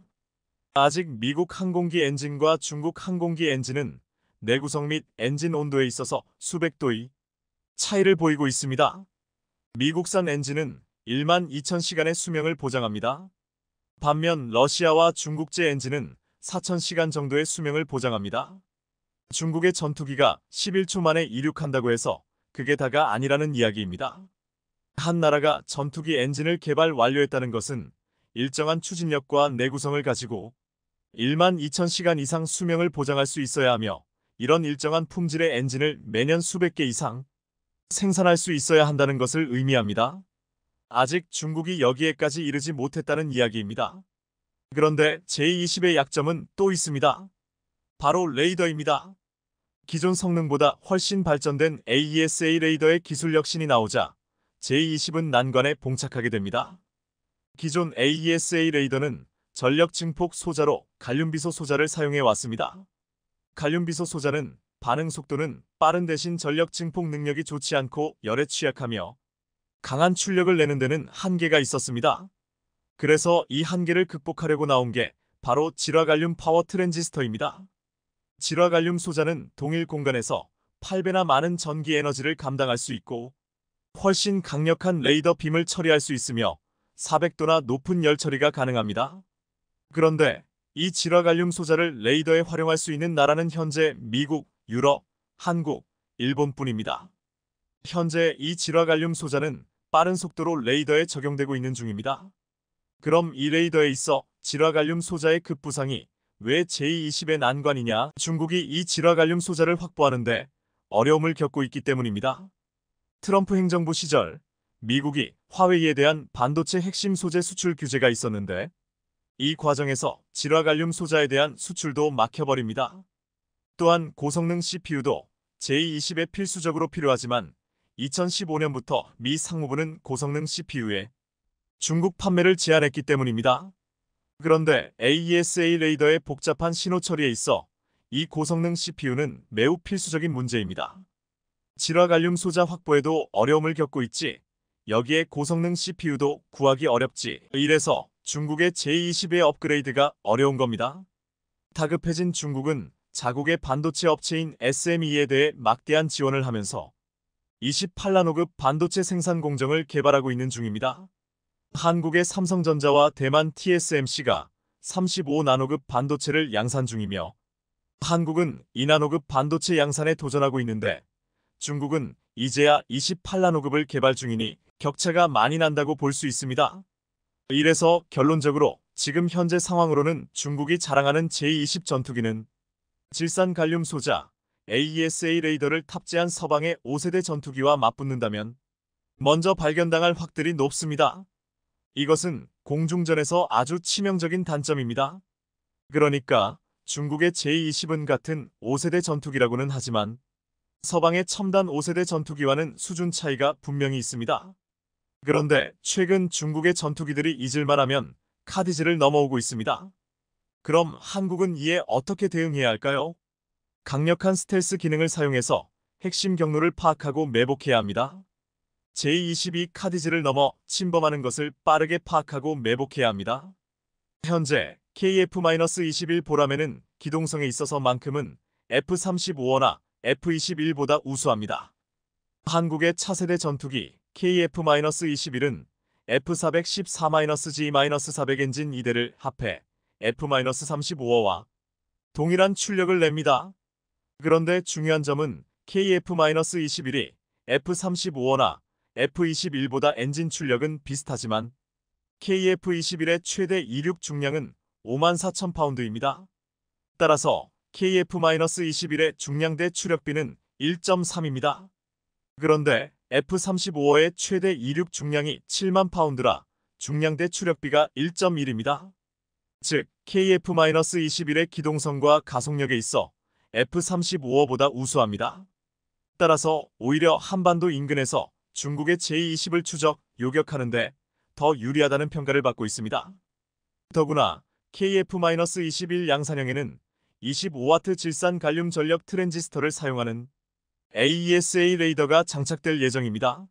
아직 미국 항공기 엔진과 중국 항공기 엔진은 내구성 및 엔진 온도에 있어서 수백 도의 차이를 보이고 있습니다. 미국산 엔진은 1만 2천 시간의 수명을 보장합니다. 반면 러시아와 중국제 엔진은 4,000시간 정도의 수명을 보장합니다. 중국의 전투기가 11초 만에 이륙한다고 해서 그게 다가 아니라는 이야기입니다. 한 나라가 전투기 엔진을 개발 완료했다는 것은 일정한 추진력과 내구성을 가지고 1만 2천 시간 이상 수명을 보장할 수 있어야 하며 이런 일정한 품질의 엔진을 매년 수백 개 이상 생산할 수 있어야 한다는 것을 의미합니다. 아직 중국이 여기에까지 이르지 못했다는 이야기입니다. 그런데 J20의 약점은 또 있습니다. 바로 레이더입니다. 기존 성능보다 훨씬 발전된 AESA 레이더의 기술 혁신이 나오자 J20은 난관에 봉착하게 됩니다. 기존 AESA 레이더는 전력 증폭 소자로 갈륨비소 소자를 사용해 왔습니다. 갈륨비소 소자는 반응 속도는 빠른 대신 전력 증폭 능력이 좋지 않고 열에 취약하며 강한 출력을 내는 데는 한계가 있었습니다. 그래서 이 한계를 극복하려고 나온 게 바로 질화갈륨 파워 트랜지스터입니다. 질화갈륨 소자는 동일 공간에서 8배나 많은 전기 에너지를 감당할 수 있고 훨씬 강력한 레이더 빔을 처리할 수 있으며 400도나 높은 열 처리가 가능합니다. 그런데 이 질화갈륨 소자를 레이더에 활용할 수 있는 나라는 현재 미국, 유럽, 한국, 일본뿐입니다. 현재 이 질화갈륨 소자는 빠른 속도로 레이더에 적용되고 있는 중입니다. 그럼 이 레이더에 있어 질화갈륨 소자의 급부상이 왜 J20의 난관이냐? 중국이 이 질화갈륨 소자를 확보하는데 어려움을 겪고 있기 때문입니다. 트럼프 행정부 시절 미국이 화웨이에 대한 반도체 핵심 소재 수출 규제가 있었는데 이 과정에서 질화갈륨 소자에 대한 수출도 막혀버립니다. 또한 고성능 CPU도 J20에 필수적으로 필요하지만 2015년부터 미 상무부는 고성능 CPU에 중국 판매를 제한했기 때문입니다. 그런데 AESA 레이더의 복잡한 신호 처리에 있어 이 고성능 CPU는 매우 필수적인 문제입니다. 질화갈륨 소자 확보에도 어려움을 겪고 있지 여기에 고성능 CPU도 구하기 어렵지 이래서 중국의 J20의 업그레이드가 어려운 겁니다. 다급해진 중국은 자국의 반도체 업체인 SME에 대해 막대한 지원을 하면서 28나노급 반도체 생산 공정을 개발하고 있는 중입니다. 한국의 삼성전자와 대만 TSMC가 35나노급 반도체를 양산 중이며 한국은 2나노급 반도체 양산에 도전하고 있는데 중국은 이제야 28나노급을 개발 중이니 격차가 많이 난다고 볼 수 있습니다. 이래서 결론적으로 지금 현재 상황으로는 중국이 자랑하는 J20 전투기는 질산 갈륨 소자 AESA 레이더를 탑재한 서방의 5세대 전투기와 맞붙는다면 먼저 발견당할 확률이 높습니다. 이것은 공중전에서 아주 치명적인 단점입니다. 그러니까 중국의 J20은 같은 5세대 전투기라고는 하지만 서방의 첨단 5세대 전투기와는 수준 차이가 분명히 있습니다. 그런데 최근 중국의 전투기들이 잊을만하면 카디즈를 넘어오고 있습니다. 그럼 한국은 이에 어떻게 대응해야 할까요? 강력한 스텔스 기능을 사용해서 핵심 경로를 파악하고 매복해야 합니다. J22 카디즈를 넘어 침범하는 것을 빠르게 파악하고 매복해야 합니다. 현재 KF-21 보라매는 기동성에 있어서만큼은 F-35나 F-21보다 우수합니다. 한국의 차세대 전투기 KF-21은 F-414-G-400 엔진 2대를 합해 F-35와 동일한 출력을 냅니다. 그런데 중요한 점은 KF-21이 F-35나 F-21보다 엔진 출력은 비슷하지만 KF-21의 최대 이륙 중량은 54,000파운드입니다. 따라서 KF-21의 중량 대 추력비는 1.3입니다. 그런데 F-35의 최대 이륙 중량이 7만 파운드라 중량대 추력비가 1.1입니다. 즉 KF-21의 기동성과 가속력에 있어 F-35보다 우수합니다. 따라서 오히려 한반도 인근에서 중국의 제-20을 추적, 요격하는데 더 유리하다는 평가를 받고 있습니다. 더구나 KF-21 양산형에는 25W 질산 갈륨 전력 트랜지스터를 사용하는 AESA 레이더가 장착될 예정입니다.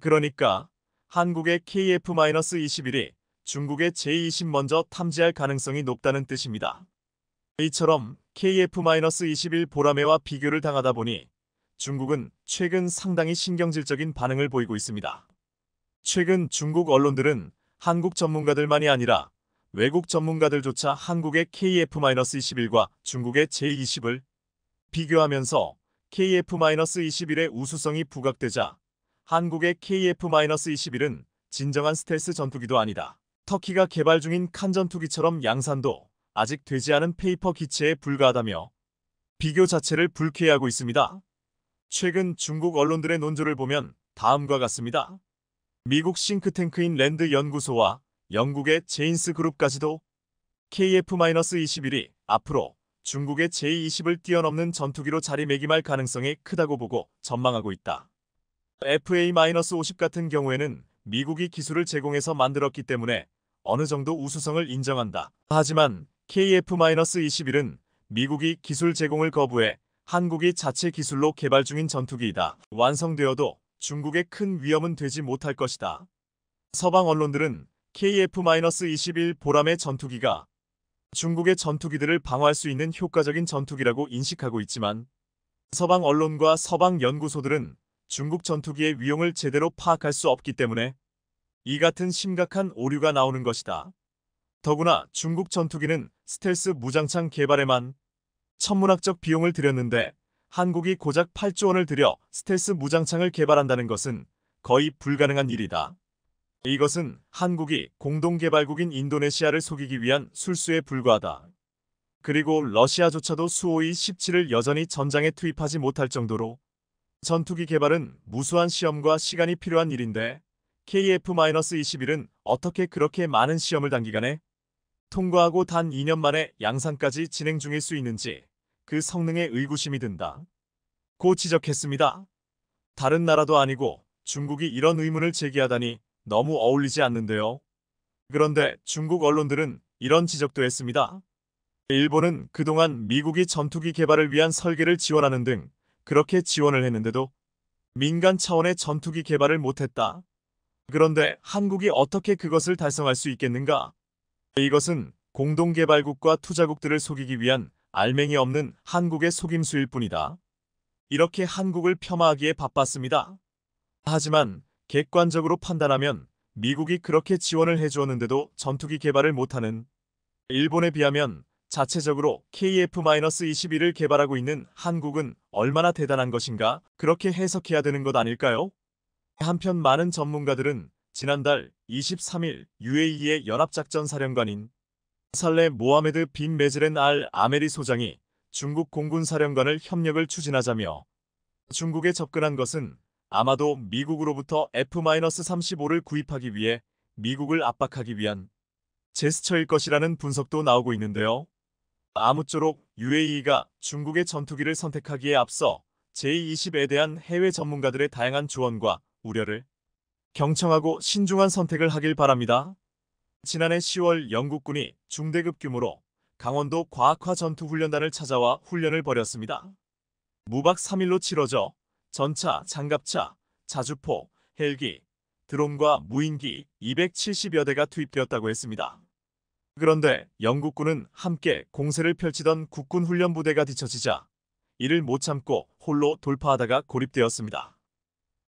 그러니까 한국의 KF-21이 중국의 제-20 먼저 탐지할 가능성이 높다는 뜻입니다. 이처럼 KF-21 보라매와 비교를 당하다 보니 중국은 최근 상당히 신경질적인 반응을 보이고 있습니다. 최근 중국 언론들은 한국 전문가들만이 아니라 외국 전문가들조차 한국의 KF-21과 중국의 제-20을 비교하면서 KF-21의 우수성이 부각되자 한국의 KF-21은 진정한 스텔스 전투기도 아니다. 터키가 개발 중인 칸 전투기처럼 양산도 아직 되지 않은 페이퍼 기체에 불과하다며 비교 자체를 불쾌해하고 있습니다. 최근 중국 언론들의 논조를 보면 다음과 같습니다. 미국 싱크탱크인 랜드 연구소와 영국의 제인스 그룹까지도 KF-21이 앞으로 중국의 제-20을 뛰어넘는 전투기로 자리매김할 가능성이 크다고 보고 전망하고 있다. FA-50 같은 경우에는 미국이 기술을 제공해서 만들었기 때문에 어느 정도 우수성을 인정한다. 하지만 KF-21은 미국이 기술 제공을 거부해 한국이 자체 기술로 개발 중인 전투기이다. 완성되어도 중국에 큰 위험은 되지 못할 것이다. 서방 언론들은 KF-21 보라매 전투기가 중국의 전투기들을 방어할 수 있는 효과적인 전투기라고 인식하고 있지만 서방 언론과 서방 연구소들은 중국 전투기의 위용을 제대로 파악할 수 없기 때문에 이 같은 심각한 오류가 나오는 것이다. 더구나 중국 전투기는 스텔스 무장창 개발에만 천문학적 비용을 들였는데 한국이 고작 8조 원을 들여 스텔스 무장창을 개발한다는 것은 거의 불가능한 일이다. 이것은 한국이 공동개발국인 인도네시아를 속이기 위한 술수에 불과하다. 그리고 러시아조차도 수호이 17을 여전히 전장에 투입하지 못할 정도로 전투기 개발은 무수한 시험과 시간이 필요한 일인데 KF-21은 어떻게 그렇게 많은 시험을 단기간에 통과하고 단 2년 만에 양산까지 진행 중일 수 있는지 그 성능에 의구심이 든다. 고 지적했습니다. 다른 나라도 아니고 중국이 이런 의문을 제기하다니 너무 어울리지 않는데요. 그런데 중국 언론들은 이런 지적도 했습니다. 일본은 그동안 미국이 전투기 개발을 위한 설계를 지원하는 등 그렇게 지원을 했는데도 민간 차원의 전투기 개발을 못했다. 그런데 한국이 어떻게 그것을 달성할 수 있겠는가? 이것은 공동개발국과 투자국들을 속이기 위한 알맹이 없는 한국의 속임수일 뿐이다. 이렇게 한국을 폄하하기에 바빴습니다. 하지만 객관적으로 판단하면 미국이 그렇게 지원을 해주었는데도 전투기 개발을 못하는 일본에 비하면 자체적으로 KF-21을 개발하고 있는 한국은 얼마나 대단한 것인가 그렇게 해석해야 되는 것 아닐까요? 한편 많은 전문가들은 지난달 23일 UAE의 연합작전 사령관인 살레 모하메드 빈 메즈렌 알 아메리 소장이 중국 공군 사령관을 협력을 추진하자며 중국에 접근한 것은 아마도 미국으로부터 F-35를 구입하기 위해 미국을 압박하기 위한 제스처일 것이라는 분석도 나오고 있는데요. 아무쪼록 UAE가 중국의 전투기를 선택하기에 앞서 제-20에 대한 해외 전문가들의 다양한 조언과 우려를 경청하고 신중한 선택을 하길 바랍니다. 지난해 10월 영국군이 중대급 규모로 강원도 과학화 전투훈련단을 찾아와 훈련을 벌였습니다. 무박 3일로 치러져 전차, 장갑차, 자주포, 헬기, 드론과 무인기 270여 대가 투입되었다고 했습니다. 그런데 영국군은 함께 공세를 펼치던 국군 훈련부대가 뒤처지자 이를 못 참고 홀로 돌파하다가 고립되었습니다.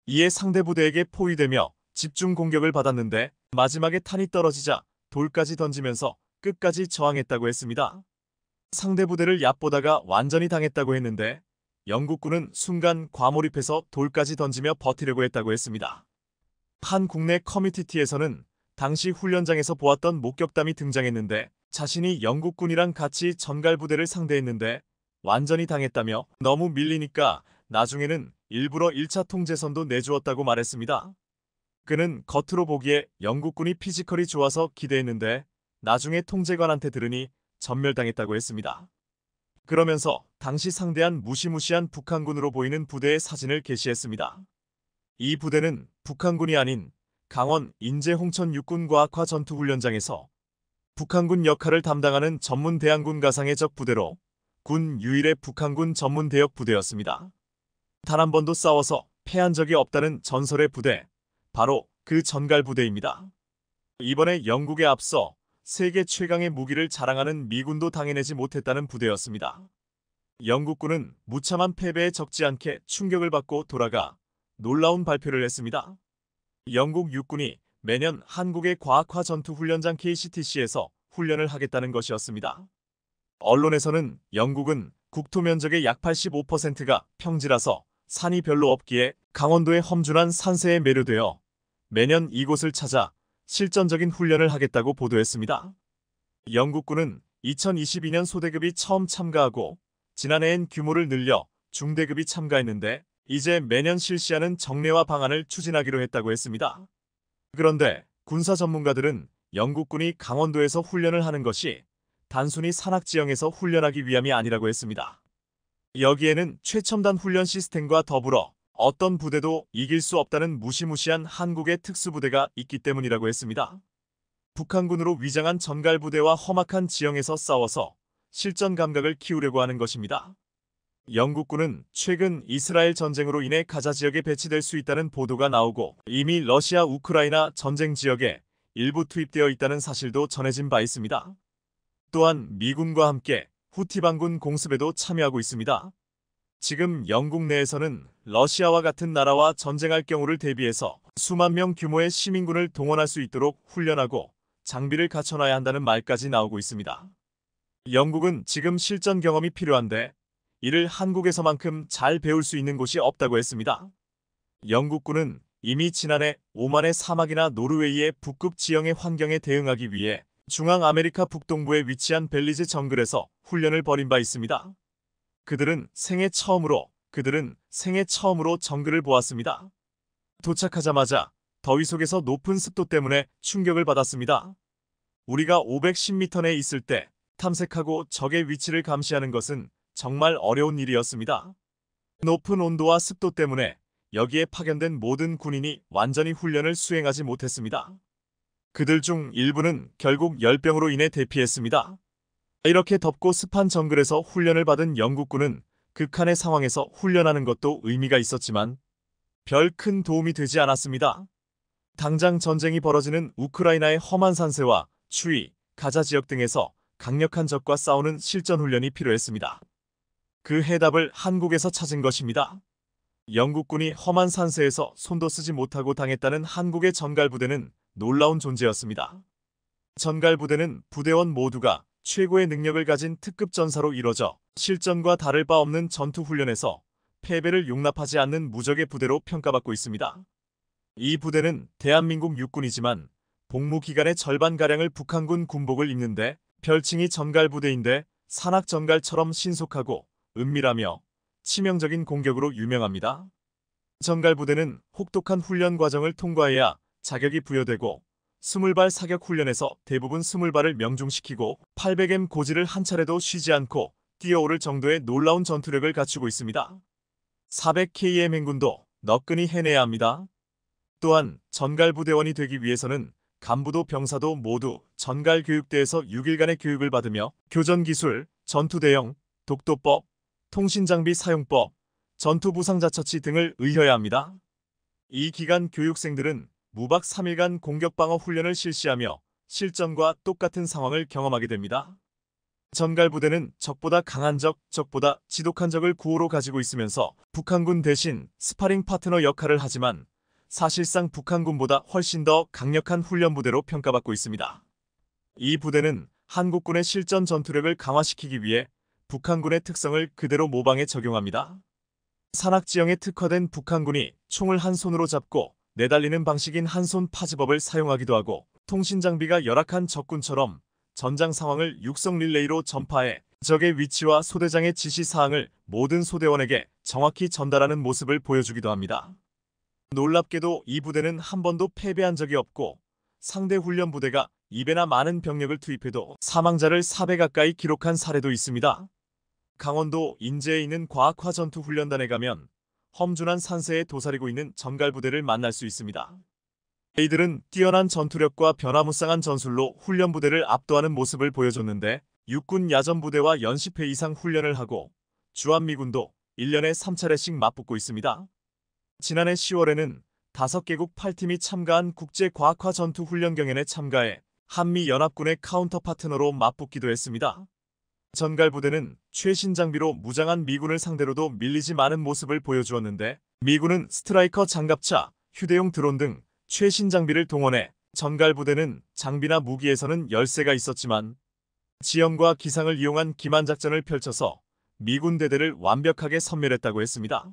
이에 상대 부대에게 포위되며 집중 공격을 받았는데 마지막에 탄이 떨어지자 돌까지 던지면서 끝까지 저항했다고 했습니다. 상대 부대를 얕보다가 완전히 당했다고 했는데 영국군은 순간 과몰입해서 돌까지 던지며 버티려고 했다고 했습니다. 한 국내 커뮤니티에서는 당시 훈련장에서 보았던 목격담이 등장했는데 자신이 영국군이랑 같이 전갈 부대를 상대했는데 완전히 당했다며 너무 밀리니까 나중에는 일부러 1차 통제선도 내주었다고 말했습니다. 그는 겉으로 보기에 영국군이 피지컬이 좋아서 기대했는데 나중에 통제관한테 들으니 전멸당했다고 했습니다. 그러면서 당시 상대한 무시무시한 북한군으로 보이는 부대의 사진을 게시했습니다. 이 부대는 북한군이 아닌 강원 인제 홍천 육군과학화 전투훈련장에서 북한군 역할을 담당하는 전문 대항군 가상의 적 부대로 군 유일의 북한군 전문 대역 부대였습니다. 단 한 번도 싸워서 패한 적이 없다는 전설의 부대, 바로 그 전갈 부대입니다. 이번에 영국에 앞서 세계 최강의 무기를 자랑하는 미군도 당해내지 못했다는 부대였습니다. 영국군은 무참한 패배에 적지 않게 충격을 받고 돌아가 놀라운 발표를 했습니다. 영국 육군이 매년 한국의 과학화 전투훈련장 KCTC에서 훈련을 하겠다는 것이었습니다. 언론에서는 영국은 국토 면적의 약 85%가 평지라서 산이 별로 없기에 강원도의 험준한 산세에 매료되어 매년 이곳을 찾아 실전적인 훈련을 하겠다고 보도했습니다. 영국군은 2022년 소대급이 처음 참가하고 지난해엔 규모를 늘려 중대급이 참가했는데 이제 매년 실시하는 정례화 방안을 추진하기로 했다고 했습니다. 그런데 군사 전문가들은 영국군이 강원도에서 훈련을 하는 것이 단순히 산악지형에서 훈련하기 위함이 아니라고 했습니다. 여기에는 최첨단 훈련 시스템과 더불어 어떤 부대도 이길 수 없다는 무시무시한 한국의 특수부대가 있기 때문이라고 했습니다. 북한군으로 위장한 전갈부대와 험악한 지형에서 싸워서 실전 감각을 키우려고 하는 것입니다. 영국군은 최근 이스라엘 전쟁으로 인해 가자 지역에 배치될 수 있다는 보도가 나오고 이미 러시아 우크라이나 전쟁 지역에 일부 투입되어 있다는 사실도 전해진 바 있습니다. 또한 미군과 함께 후티 반군 공습에도 참여하고 있습니다. 지금 영국 내에서는 러시아와 같은 나라와 전쟁할 경우를 대비해서 수만 명 규모의 시민군을 동원할 수 있도록 훈련하고 장비를 갖춰놔야 한다는 말까지 나오고 있습니다. 영국은 지금 실전 경험이 필요한데 이를 한국에서만큼 잘 배울 수 있는 곳이 없다고 했습니다. 영국군은 이미 지난해 오만의 사막이나 노르웨이의 북극 지형의 환경에 대응하기 위해 중앙아메리카 북동부에 위치한 벨리즈 정글에서 훈련을 벌인 바 있습니다. 그들은 생애 처음으로 정글을 보았습니다. 도착하자마자 더위 속에서 높은 습도 때문에 충격을 받았습니다. 우리가 510m 내에 있을 때 탐색하고 적의 위치를 감시하는 것은 정말 어려운 일이었습니다. 높은 온도와 습도 때문에 여기에 파견된 모든 군인이 완전히 훈련을 수행하지 못했습니다. 그들 중 일부는 결국 열병으로 인해 대피했습니다. 이렇게 덥고 습한 정글에서 훈련을 받은 영국군은 극한의 상황에서 훈련하는 것도 의미가 있었지만 별 큰 도움이 되지 않았습니다. 당장 전쟁이 벌어지는 우크라이나의 험한 산세와 추위, 가자 지역 등에서 강력한 적과 싸우는 실전 훈련이 필요했습니다. 그 해답을 한국에서 찾은 것입니다. 영국군이 험한 산세에서 손도 쓰지 못하고 당했다는 한국의 전갈부대는 놀라운 존재였습니다. 전갈부대는 부대원 모두가 최고의 능력을 가진 특급 전사로 이뤄져 실전과 다를 바 없는 전투훈련에서 패배를 용납하지 않는 무적의 부대로 평가받고 있습니다. 이 부대는 대한민국 육군이지만 복무 기간의 절반가량을 북한군 군복을 입는데 별칭이 전갈부대인데 산악전갈처럼 신속하고 은밀하며 치명적인 공격으로 유명합니다. 전갈부대는 혹독한 훈련 과정을 통과해야 자격이 부여되고 20발 사격 훈련에서 대부분 20발을 명중시키고 800M 고지를 한 차례도 쉬지 않고 뛰어오를 정도의 놀라운 전투력을 갖추고 있습니다. 400km 행군도 너끈히 해내야 합니다. 또한 전갈부대원이 되기 위해서는 간부도 병사도 모두 전갈교육대에서 6일간의 교육을 받으며 교전기술, 전투대형, 독도법, 통신장비 사용법, 전투부상자처치 등을 의혀야 합니다. 이 기간 교육생들은 무박 3일간 공격방어 훈련을 실시하며 실전과 똑같은 상황을 경험하게 됩니다. 전갈부대는 적보다 강한 적보다 지독한 적을 구호로 가지고 있으면서 북한군 대신 스파링 파트너 역할을 하지만 사실상 북한군보다 훨씬 더 강력한 훈련부대로 평가받고 있습니다. 이 부대는 한국군의 실전 전투력을 강화시키기 위해 북한군의 특성을 그대로 모방해 적용합니다. 산악지형에 특화된 북한군이 총을 한 손으로 잡고 내달리는 방식인 한손 파지법을 사용하기도 하고 통신장비가 열악한 적군처럼 전장 상황을 육성 릴레이로 전파해 적의 위치와 소대장의 지시사항을 모든 소대원에게 정확히 전달하는 모습을 보여주기도 합니다. 놀랍게도 이 부대는 한 번도 패배한 적이 없고 상대 훈련 부대가 2배나 많은 병력을 투입해도 사망자를 4배 가까이 기록한 사례도 있습니다. 강원도 인제에 있는 과학화 전투훈련단에 가면 험준한 산세에 도사리고 있는 전갈부대를 만날 수 있습니다. 이들은 뛰어난 전투력과 변화무쌍한 전술로 훈련부대를 압도하는 모습을 보여줬는데 육군 야전부대와 연십회 이상 훈련을 하고 주한미군도 1년에 3차례씩 맞붙고 있습니다. 지난해 10월에는 5개국 8팀이 참가한 국제과학화 전투훈련 경연에 참가해 한미연합군의 카운터 파트너로 맞붙기도 했습니다. 전갈부대는 최신 장비로 무장한 미군을 상대로도 밀리지 않은 모습을 보여주었는데 미군은 스트라이커 장갑차, 휴대용 드론 등 최신 장비를 동원해 전갈부대는 장비나 무기에서는 열세가 있었지만 지형과 기상을 이용한 기만작전을 펼쳐서 미군 대대를 완벽하게 섬멸했다고 했습니다.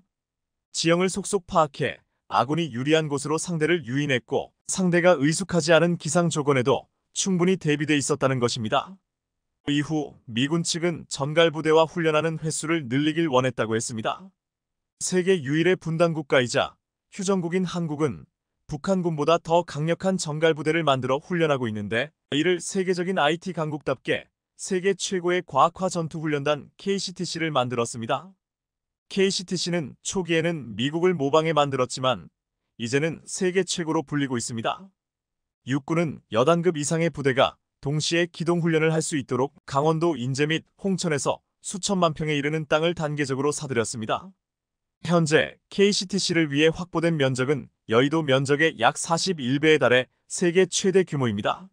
지형을 속속 파악해 아군이 유리한 곳으로 상대를 유인했고 상대가 의숙하지 않은 기상 조건에도 충분히 대비돼 있었다는 것입니다. 이후 미군 측은 전갈부대와 훈련하는 횟수를 늘리길 원했다고 했습니다. 세계 유일의 분단국가이자 휴전국인 한국은 북한군보다 더 강력한 전갈부대를 만들어 훈련하고 있는데 이를 세계적인 IT 강국답게 세계 최고의 과학화 전투훈련단 KCTC를 만들었습니다. KCTC는 초기에는 미국을 모방해 만들었지만 이제는 세계 최고로 불리고 있습니다. 육군은 여단급 이상의 부대가 동시에 기동훈련을 할 수 있도록 강원도 인제 및 홍천에서 수천만 평에 이르는 땅을 단계적으로 사들였습니다. 현재 KCTC를 위해 확보된 면적은 여의도 면적의 약 41배에 달해 세계 최대 규모입니다.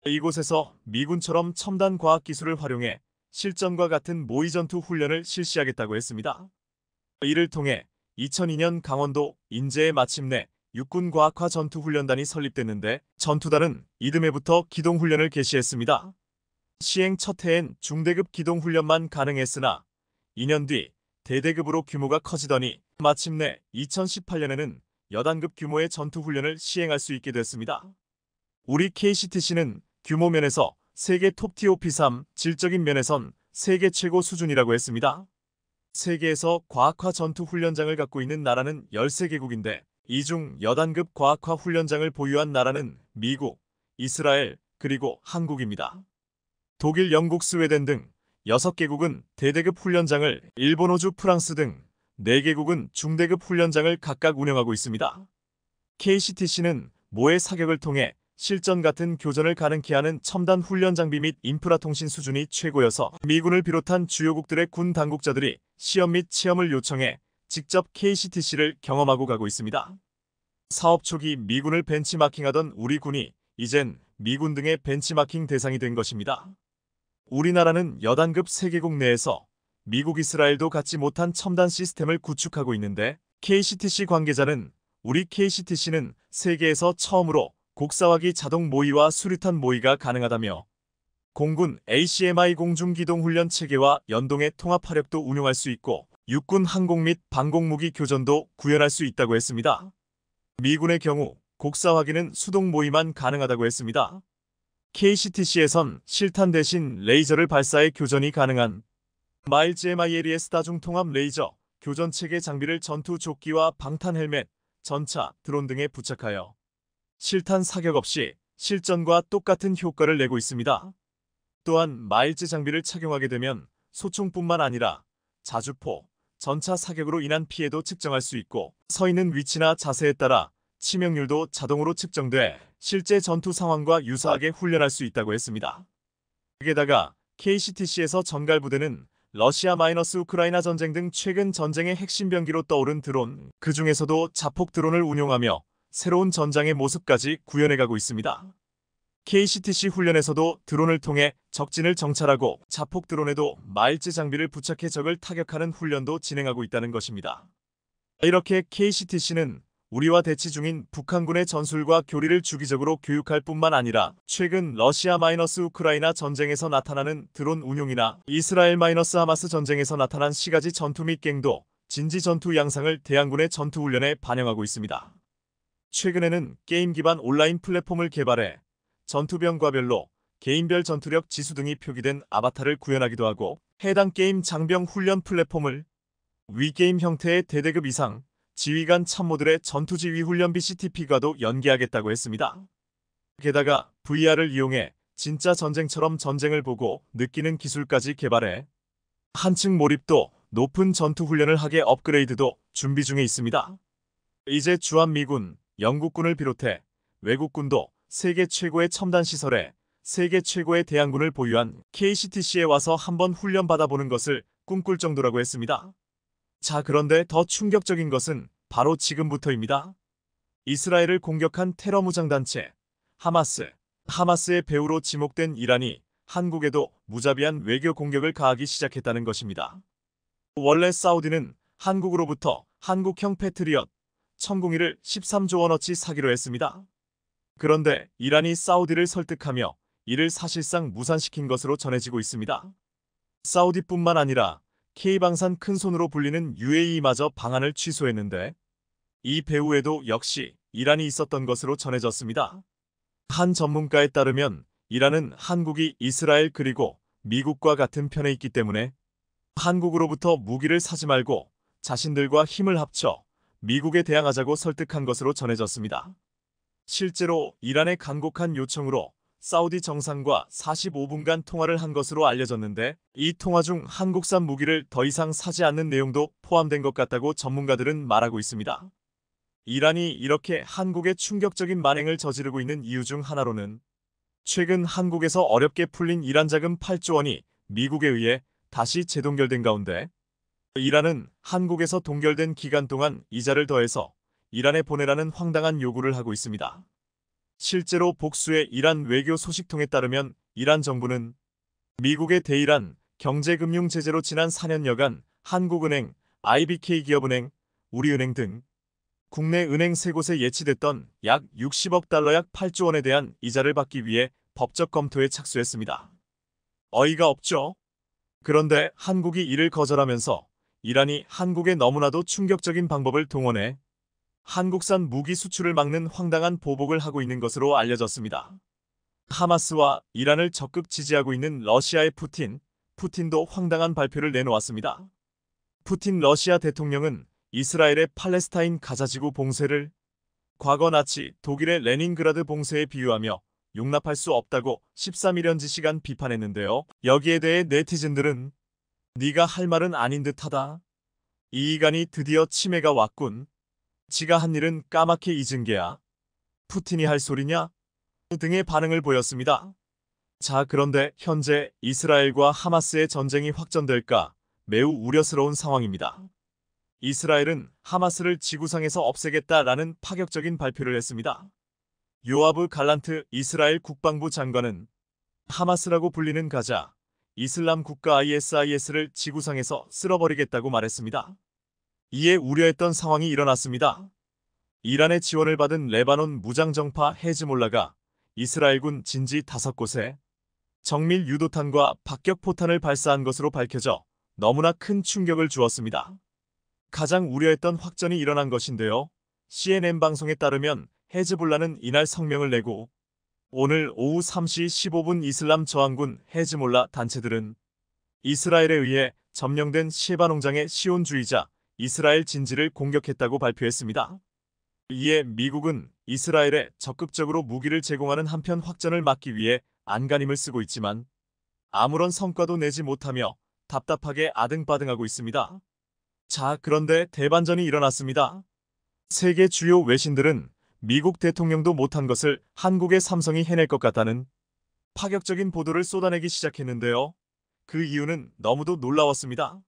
이곳에서 미군처럼 첨단 과학기술을 활용해 실전과 같은 모의전투 훈련을 실시하겠다고 했습니다. 이를 통해 2002년 강원도 인제에 마침내 육군과학화 전투훈련단이 설립됐는데 전투단은 이듬해부터 기동훈련을 개시했습니다. 시행 첫 해엔 중대급 기동훈련만 가능했으나 2년 뒤 대대급으로 규모가 커지더니 마침내 2018년에는 여단급 규모의 전투훈련을 시행할 수 있게 됐습니다. 우리 KCTC는 규모 면에서 세계 톱티어 P3, 질적인 면에선 세계 최고 수준이라고 했습니다. 세계에서 과학화 전투훈련장을 갖고 있는 나라는 13개국인데 이 중 여단급 과학화 훈련장을 보유한 나라는 미국, 이스라엘, 그리고 한국입니다. 독일, 영국, 스웨덴 등 6개국은 대대급 훈련장을, 일본, 호주, 프랑스 등 4개국은 중대급 훈련장을 각각 운영하고 있습니다. KCTC는 모의 사격을 통해 실전 같은 교전을 가능케 하는 첨단 훈련 장비 및 인프라 통신 수준이 최고여서 미군을 비롯한 주요국들의 군 당국자들이 시험 및 체험을 요청해 직접 KCTC를 경험하고 가고 있습니다. 사업 초기 미군을 벤치마킹하던 우리 군이 이젠 미군 등의 벤치마킹 대상이 된 것입니다. 우리나라는 여단급 세계국 내에서 미국, 이스라엘도 갖지 못한 첨단 시스템을 구축하고 있는데 KCTC 관계자는 우리 KCTC는 세계에서 처음으로 곡사화기 자동 모의와 수류탄 모의가 가능하다며 공군 ACMI 공중기동훈련 체계와 연동해 통합화력도 운용할 수 있고 육군 항공 및 방공무기 교전도 구현할 수 있다고 했습니다. 미군의 경우 곡사화기는 수동 모의만 가능하다고 했습니다. KCTC에선 실탄 대신 레이저를 발사해 교전이 가능한 마일즈 MILES 다중 통합 레이저 교전체계 장비를 전투 조끼와 방탄 헬멧, 전차, 드론 등에 부착하여 실탄 사격 없이 실전과 똑같은 효과를 내고 있습니다. 또한 마일즈 장비를 착용하게 되면 소총뿐만 아니라 자주포, 전차 사격으로 인한 피해도 측정할 수 있고 서 있는 위치나 자세에 따라 치명률도 자동으로 측정돼 실제 전투 상황과 유사하게 훈련할 수 있다고 했습니다. 게다가 KCTC에서 전갈부대는 러시아-우크라이나 전쟁 등 최근 전쟁의 핵심 병기로 떠오른 드론, 그 중에서도 자폭 드론을 운용하며 새로운 전장의 모습까지 구현해가고 있습니다. KCTC 훈련에서도 드론을 통해 적진을 정찰하고 자폭 드론에도 마일즈 장비를 부착해 적을 타격하는 훈련도 진행하고 있다는 것입니다. 이렇게 KCTC는 우리와 대치 중인 북한군의 전술과 교리를 주기적으로 교육할 뿐만 아니라 최근 러시아-우크라이나 전쟁에서 나타나는 드론 운용이나 이스라엘-하마스 전쟁에서 나타난 시가지 전투 및 갱도, 진지 전투 양상을 대항군의 전투훈련에 반영하고 있습니다. 최근에는 게임 기반 온라인 플랫폼을 개발해 전투병과별로 개인별 전투력 지수 등이 표기된 아바타를 구현하기도 하고 해당 게임 장병 훈련 플랫폼을 위게임 형태의 대대급 이상 지휘관 참모들의 전투지휘 훈련 BCTP과도 연계하겠다고 했습니다. 게다가 VR을 이용해 진짜 전쟁처럼 전쟁을 보고 느끼는 기술까지 개발해 한층 몰입도 높은 전투 훈련을 하게 업그레이드도 준비 중에 있습니다. 이제 주한미군, 영국군을 비롯해 외국군도 세계 최고의 첨단 시설에 세계 최고의 대항군을 보유한 KCTC에 와서 한번 훈련받아보는 것을 꿈꿀 정도라고 했습니다. 자, 그런데 더 충격적인 것은 바로 지금부터입니다. 이스라엘을 공격한 테러 무장단체 하마스의 배후로 지목된 이란이 한국에도 무자비한 외교 공격을 가하기 시작했다는 것입니다. 원래 사우디는 한국으로부터 한국형 패트리엇 천궁이를 13조 원어치 사기로 했습니다. 그런데 이란이 사우디를 설득하며 이를 사실상 무산시킨 것으로 전해지고 있습니다. 사우디뿐만 아니라 K방산 큰손으로 불리는 UAE마저 방안을 취소했는데 이 배후에도 역시 이란이 있었던 것으로 전해졌습니다. 한 전문가에 따르면 이란은 한국이 이스라엘 그리고 미국과 같은 편에 있기 때문에 한국으로부터 무기를 사지 말고 자신들과 힘을 합쳐 미국에 대항하자고 설득한 것으로 전해졌습니다. 실제로 이란의 간곡한 요청으로 사우디 정상과 45분간 통화를 한 것으로 알려졌는데 이 통화 중 한국산 무기를 더 이상 사지 않는 내용도 포함된 것 같다고 전문가들은 말하고 있습니다. 이란이 이렇게 한국에 충격적인 만행을 저지르고 있는 이유 중 하나로는 최근 한국에서 어렵게 풀린 이란 자금 8조 원이 미국에 의해 다시 재동결된 가운데 이란은 한국에서 동결된 기간 동안 이자를 더해서 이란에 보내라는 황당한 요구를 하고 있습니다. 실제로 복수의 이란 외교 소식통에 따르면 이란 정부는 미국의 대이란 경제금융 제재로 지난 4년여간 한국은행, IBK 기업은행, 우리은행 등 국내 은행 3곳에 예치됐던 약 60억 달러 약 8조 원에 대한 이자를 받기 위해 법적 검토에 착수했습니다. 어이가 없죠? 그런데 한국이 이를 거절하면서 이란이 한국에 너무나도 충격적인 방법을 동원해 한국산 무기 수출을 막는 황당한 보복을 하고 있는 것으로 알려졌습니다. 하마스와 이란을 적극 지지하고 있는 러시아의 푸틴도 황당한 발표를 내놓았습니다. 푸틴 러시아 대통령은 이스라엘의 팔레스타인 가자지구 봉쇄를 과거 나치 독일의 레닌그라드 봉쇄에 비유하며 용납할 수 없다고 13일현지 시간 비판했는데요. 여기에 대해 네티즌들은 네가 할 말은 아닌 듯하다. 이 이간이 드디어 치매가 왔군. 지가 한 일은 까맣게 잊은 게야. 푸틴이 할 소리냐? 등의 반응을 보였습니다. 자, 그런데 현재 이스라엘과 하마스의 전쟁이 확전될까 매우 우려스러운 상황입니다. 이스라엘은 하마스를 지구상에서 없애겠다라는 파격적인 발표를 했습니다. 요아브 갈란트 이스라엘 국방부 장관은 하마스라고 불리는 가자 이슬람 국가 ISIS를 지구상에서 쓸어버리겠다고 말했습니다. 이에 우려했던 상황이 일어났습니다. 이란의 지원을 받은 레바논 무장정파 헤즈몰라가 이스라엘군 진지 5곳에 정밀 유도탄과 박격포탄을 발사한 것으로 밝혀져 너무나 큰 충격을 주었습니다. 가장 우려했던 확전이 일어난 것인데요. CNN 방송에 따르면 헤즈볼라는 이날 성명을 내고 오늘 오후 3시 15분 이슬람 저항군 헤즈몰라 단체들은 이스라엘에 의해 점령된 시에바 농장의 시온주의자 이스라엘 진지를 공격했다고 발표했습니다. 이에 미국은 이스라엘에 적극적으로 무기를 제공하는 한편 확전을 막기 위해 안간힘을 쓰고 있지만 아무런 성과도 내지 못하며 답답하게 아등바등하고 있습니다. 자, 그런데 대반전이 일어났습니다. 세계 주요 외신들은 미국 대통령도 못한 것을 한국의 삼성이 해낼 것 같다는 파격적인 보도를 쏟아내기 시작했는데요. 그 이유는 너무도 놀라웠습니다.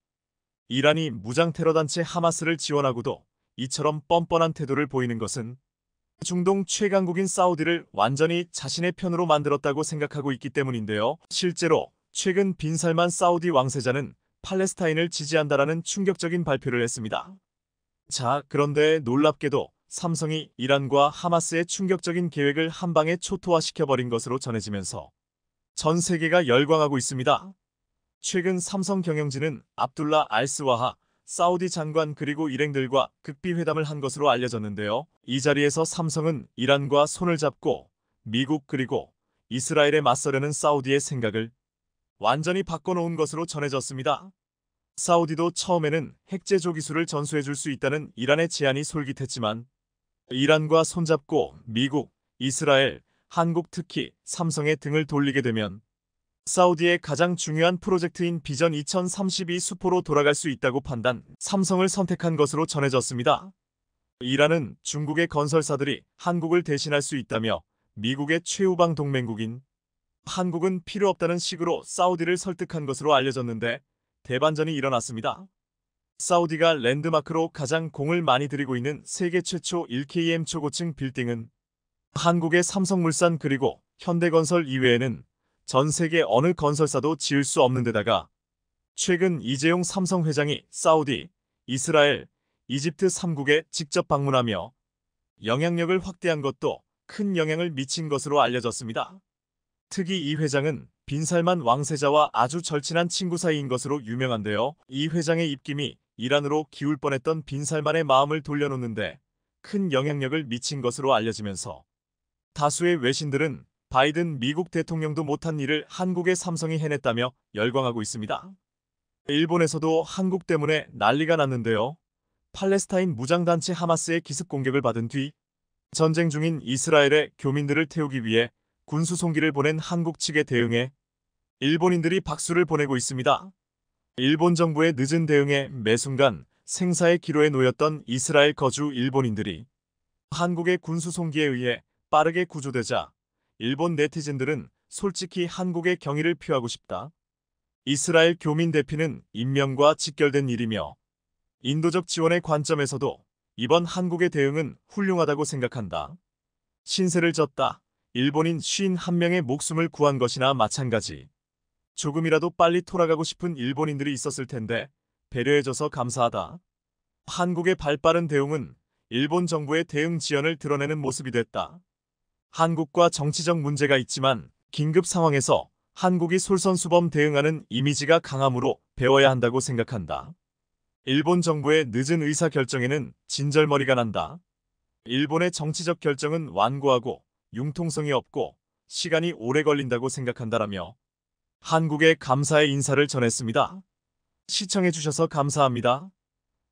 이란이 무장테러단체 하마스를 지원하고도 이처럼 뻔뻔한 태도를 보이는 것은 중동 최강국인 사우디를 완전히 자신의 편으로 만들었다고 생각하고 있기 때문인데요. 실제로 최근 빈살만 사우디 왕세자는 팔레스타인을 지지한다라는 충격적인 발표를 했습니다. 자, 그런데 놀랍게도 삼성이 이란과 하마스의 충격적인 계획을 한방에 초토화시켜버린 것으로 전해지면서 전 세계가 열광하고 있습니다. 최근 삼성 경영진은 압둘라 알스와하 사우디 장관 그리고 일행들과 극비회담을 한 것으로 알려졌는데요. 이 자리에서 삼성은 이란과 손을 잡고 미국 그리고 이스라엘에 맞서려는 사우디의 생각을 완전히 바꿔놓은 것으로 전해졌습니다. 사우디도 처음에는 핵제조 기술을 전수해줄 수 있다는 이란의 제안이 솔깃했지만 이란과 손잡고 미국, 이스라엘, 한국 특히 삼성의 등을 돌리게 되면 사우디의 가장 중요한 프로젝트인 비전 2032 수포로 돌아갈 수 있다고 판단, 삼성을 선택한 것으로 전해졌습니다. 이란은 중국의 건설사들이 한국을 대신할 수 있다며 미국의 최우방 동맹국인 한국은 필요 없다는 식으로 사우디를 설득한 것으로 알려졌는데 대반전이 일어났습니다. 사우디가 랜드마크로 가장 공을 많이 들이고 있는 세계 최초 1km 초고층 빌딩은 한국의 삼성물산 그리고 현대건설 이외에는 전 세계 어느 건설사도 지을 수 없는 데다가 최근 이재용 삼성 회장이 사우디, 이스라엘, 이집트 3국에 직접 방문하며 영향력을 확대한 것도 큰 영향을 미친 것으로 알려졌습니다. 특히 이 회장은 빈살만 왕세자와 아주 절친한 친구 사이인 것으로 유명한데요. 이 회장의 입김이 이란으로 기울 뻔했던 빈살만의 마음을 돌려놓는데 큰 영향력을 미친 것으로 알려지면서 다수의 외신들은 바이든 미국 대통령도 못한 일을 한국의 삼성이 해냈다며 열광하고 있습니다. 일본에서도 한국 때문에 난리가 났는데요. 팔레스타인 무장단체 하마스의 기습 공격을 받은 뒤 전쟁 중인 이스라엘의 교민들을 태우기 위해 군수송기를 보낸 한국 측에 대응해 일본인들이 박수를 보내고 있습니다. 일본 정부의 늦은 대응에 매순간 생사의 기로에 놓였던 이스라엘 거주 일본인들이 한국의 군수송기에 의해 빠르게 구조되자 일본 네티즌들은 솔직히 한국의 경의를 표하고 싶다. 이스라엘 교민 대피는 인명과 직결된 일이며 인도적 지원의 관점에서도 이번 한국의 대응은 훌륭하다고 생각한다. 신세를 졌다. 일본인 51명의 목숨을 구한 것이나 마찬가지. 조금이라도 빨리 돌아가고 싶은 일본인들이 있었을 텐데 배려해줘서 감사하다. 한국의 발빠른 대응은 일본 정부의 대응 지연을 드러내는 모습이 됐다. 한국과 정치적 문제가 있지만 긴급 상황에서 한국이 솔선수범 대응하는 이미지가 강함으로 배워야 한다고 생각한다. 일본 정부의 늦은 의사결정에는 진절머리가 난다. 일본의 정치적 결정은 완고하고 융통성이 없고 시간이 오래 걸린다고 생각한다라며 한국에 감사의 인사를 전했습니다. 시청해주셔서 감사합니다.